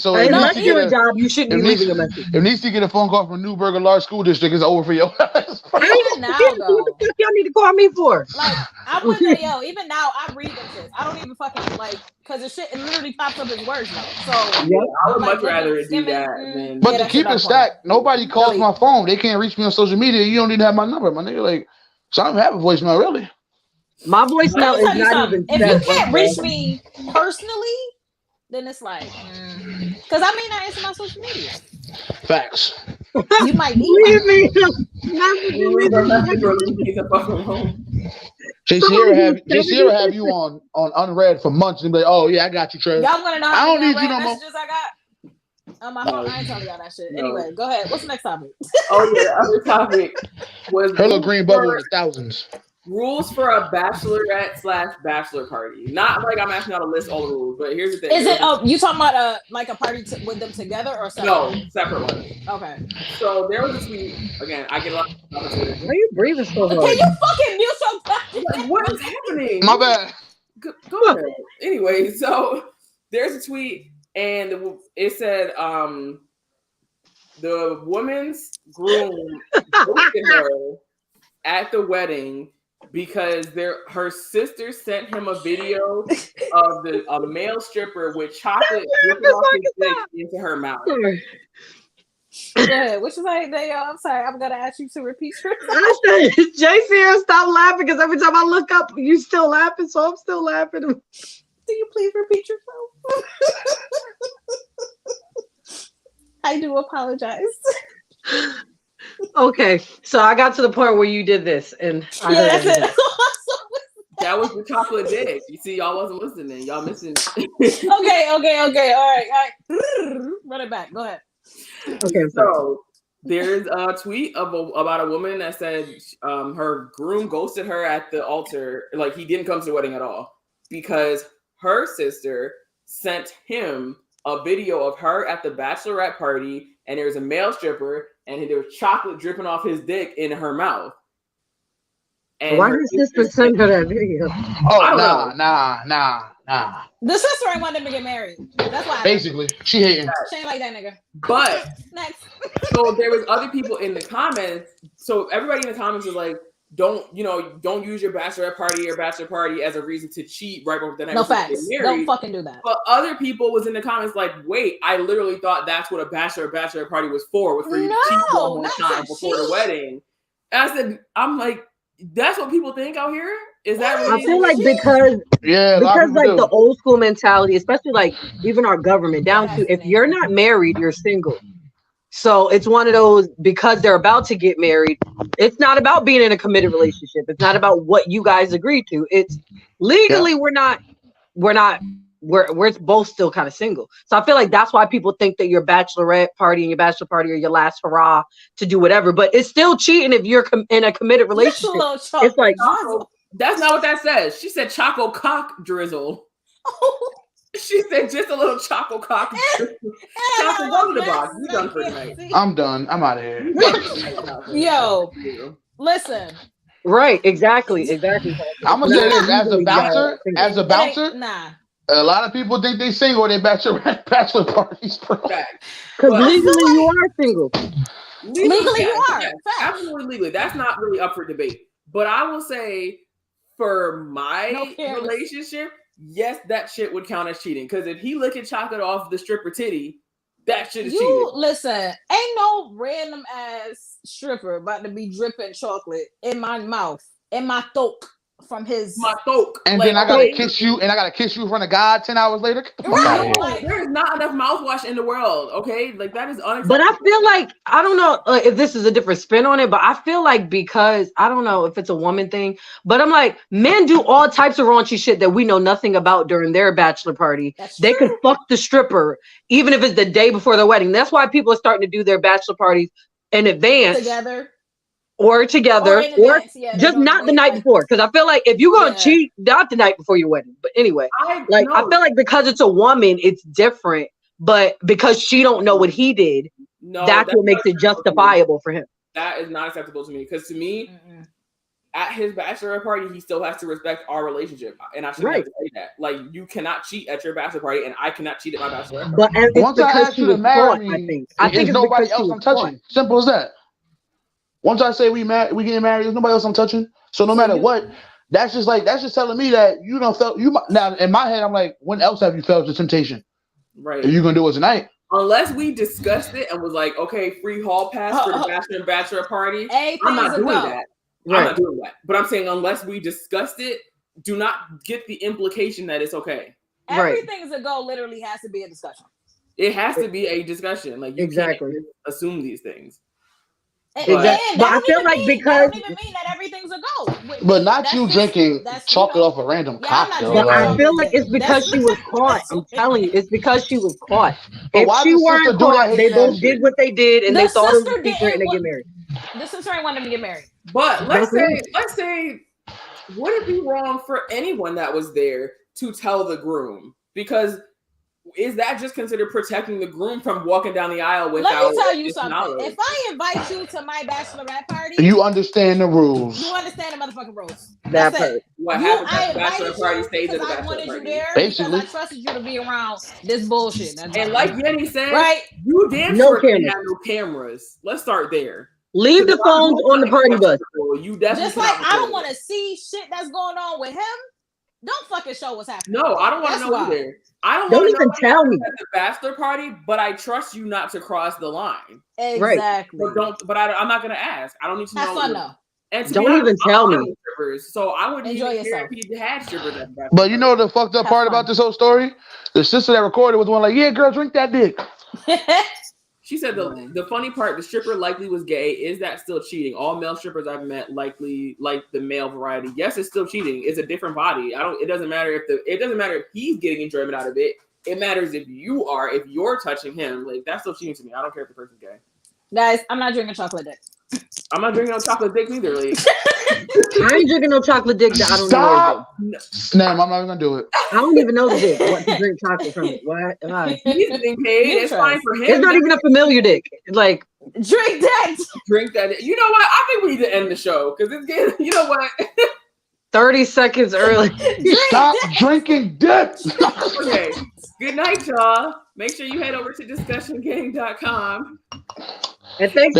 unless you're a job, you shouldn't be leaving a message. If needs to get a phone call from Newburgh Large School District, it's over for your ass. Even now, though, what the fuck y'all need to call me for? Like I would say, even now I read them shit. I don't even fucking because the shit it literally pops up as words now. So yeah, I would much rather do that than. But to keep it stacked, nobody calls my phone. They can't reach me on social media. You don't need to have my number, my nigga. Like, so I don't have a voicemail, really. My voicemail is not even. If you can't reach me personally, then it's like, because I may not answer my social media. Facts. You might need me. JC have you on unread for months and be like, oh yeah, I got you, Trev. Y'all wanna know I don't need you no more. messages I got on my phone? I ain't telling y'all that shit. Anyway, go ahead. What's the next topic? Oh yeah, the other topic was her little green bubble in the thousands. Rules for a bachelorette/bachelor party. Not like I'm asking y'all to list all the rules, but here's the thing. Is it? Oh, you talking about a party with them together or separate? No, separate ones. Okay. So there was a tweet. Again, I get a lot of Why are you breathing so hard? Can you fucking mute your fucking? Like, what is happening? My bad. Go ahead. Anyway, so there's a tweet, and it said, the woman's groom ghosted her at the wedding because her sister sent him a video of a male stripper with chocolate dripping off his dick into her mouth. Go ahead. What you like, I'm sorry. I'm gonna ask you to repeat yourself. I said, JC, stop laughing because every time I look up, you still laughing, so I'm still laughing. Do you please repeat yourself? I do apologize. Okay, so I got to the point where you did this, and that's it. That was the chocolate dick. You see, y'all wasn't listening. Y'all missing. Okay. All right. Run it back. Go ahead. Okay. So there's a tweet about a woman that said her groom ghosted her at the altar. Like he didn't come to the wedding at all because her sister sent him a video of her at the bachelorette party, and there's a male stripper, and there was chocolate dripping off his dick in her mouth. And why did sister send her that video? Oh, nah. The sister ain't want them to get married. That's why. Basically, she hating. She ain't like that nigga. But next. So there was other people in the comments. So everybody in the comments was like, don't use your bachelorette party or bachelor party as a reason to cheat right before the night. No facts. Don't fucking do that. But other people was in the comments like, wait, I literally thought that's what a bachelor party was for you to cheat one more time before the wedding. And I said, I'm like, that's what people think out here? Is that really? I feel like because like the old school mentality, especially like even our government, down to if you're not married, you're single. So it's one of those, because they're about to get married, it's not about being in a committed relationship. It's not about what you guys agree to. It's legally we're both still kind of single. So I feel like that's why people think that your bachelorette party and your bachelor party are your last hurrah to do whatever. But it's still cheating if you're in a committed relationship. It's like, that's not what that says. She said choco cock drizzle. She said just a little choco cock drizzle. Chocolate, go to the box. You done for tonight. I'm done. I'm out of here. Yo, listen. Right, exactly. I'm gonna say this as a bouncer. Nah. A lot of people think they single at their bachelor parties, bro. Because legally you are single. Legally you are. Yes, absolutely legally. That's not really up for debate. But I will say, for my relationship, yes, that shit would count as cheating. Because if he licking chocolate off the stripper titty, that shit is cheating. Listen, ain't no random ass stripper about to be dripping chocolate in my mouth, in my throat. From his throat. And then I gotta kiss you, in front of God 10 hours later. Right. Like, there is not enough mouthwash in the world, okay? Like, that is unacceptable. But I feel like, I don't know if this is a different spin on it, but I feel like, because I don't know if it's a woman thing, but I'm like, men do all types of raunchy shit that we know nothing about during their bachelor party. They could fuck the stripper even if it's the day before the wedding. That's why people are starting to do their bachelor parties in advance. Or together, or just not the night before. Because I feel like if you're gonna cheat, not the night before your wedding. But anyway, I feel like because it's a woman, it's different. but because she don't know what he did, that's what makes it justifiable for him. That is not acceptable to me, because to me, at his bachelor party, he still has to respect our relationship, and I shouldn't have to say that. Like, you cannot cheat at your bachelor party, and I cannot cheat at my bachelor party. But once I ask you to marry me, I think it's nobody else I'm touching. Simple as that. Once I say we getting married, there's nobody else I'm touching. So no matter what, that's just telling me that you don't felt you might, now in my head I'm like, when else have you felt the temptation? Right. Are you gonna do it tonight? Unless we discussed it and was like, okay, free hall pass for the bachelor and bachelor party. I'm not doing that. Right. I'm not doing that. But I'm saying unless we discussed it, do not get the implication that it's okay. Everything's a go literally has to be a discussion. It has to be a discussion. Like, you can't assume these things. But I feel like because that don't even mean that everything's a go. But not you drinking chocolate off a random cocktail. But I feel like it's because she was caught. I'm telling you, it's because she was caught. If she weren't caught, they both did what they did, and they thought it was a secret, and they get married. The sister ain't wanting to get married. But let's say, would it be wrong for anyone that was there to tell the groom? Because is that just considered protecting the groom from walking down the aisle without? Let me tell you something. If I invite you to my bachelorette party, you understand the rules. You understand the motherfucking rules. That's it. What happens at the bachelor party stays at the bachelor party. There basically, I trusted you to be around this bullshit. And like Yenny said, you damn sure can't have no cameras. Let's start there. Leave the phones on the party bus. You definitely just like I don't want to see shit that's going on with him. Don't fucking show what's happening. No, I don't want to know either. I don't even tell me at the bachelor party, but I trust you not to cross the line. Exactly. But I'm not gonna ask. I don't need to know. Have fun though. And don't even tell me. So I wouldn't enjoy even yourself. care if you had strippers at the bachelor But you know the fucked up part about this whole story? The sister that recorded was the one like, yeah, girl, drink that dick. She said the funny part, the stripper likely was gay. Is that still cheating? All male strippers I've met likely like the male variety. Yes, it's still cheating. It's a different body. It doesn't matter if he's getting enjoyment out of it. It matters if you're touching him. Like, that's still cheating to me. I don't care if the person's gay. Guys, I'm not drinking chocolate dick. I'm not drinking no chocolate dick either. Like. I ain't drinking no chocolate dick that I don't know. No, I'm not even gonna do it. I don't even know the dick. What to drink chocolate from it? Why? He's getting paid. It's fine for him. It's not even a familiar dick. It's like drink that. Drink that. You know what? I think we need to end the show because it's getting. You know what? 30 seconds early. Stop drinking dick. Okay. Good night, y'all. Make sure you head over to discussiongang.com. And thanks.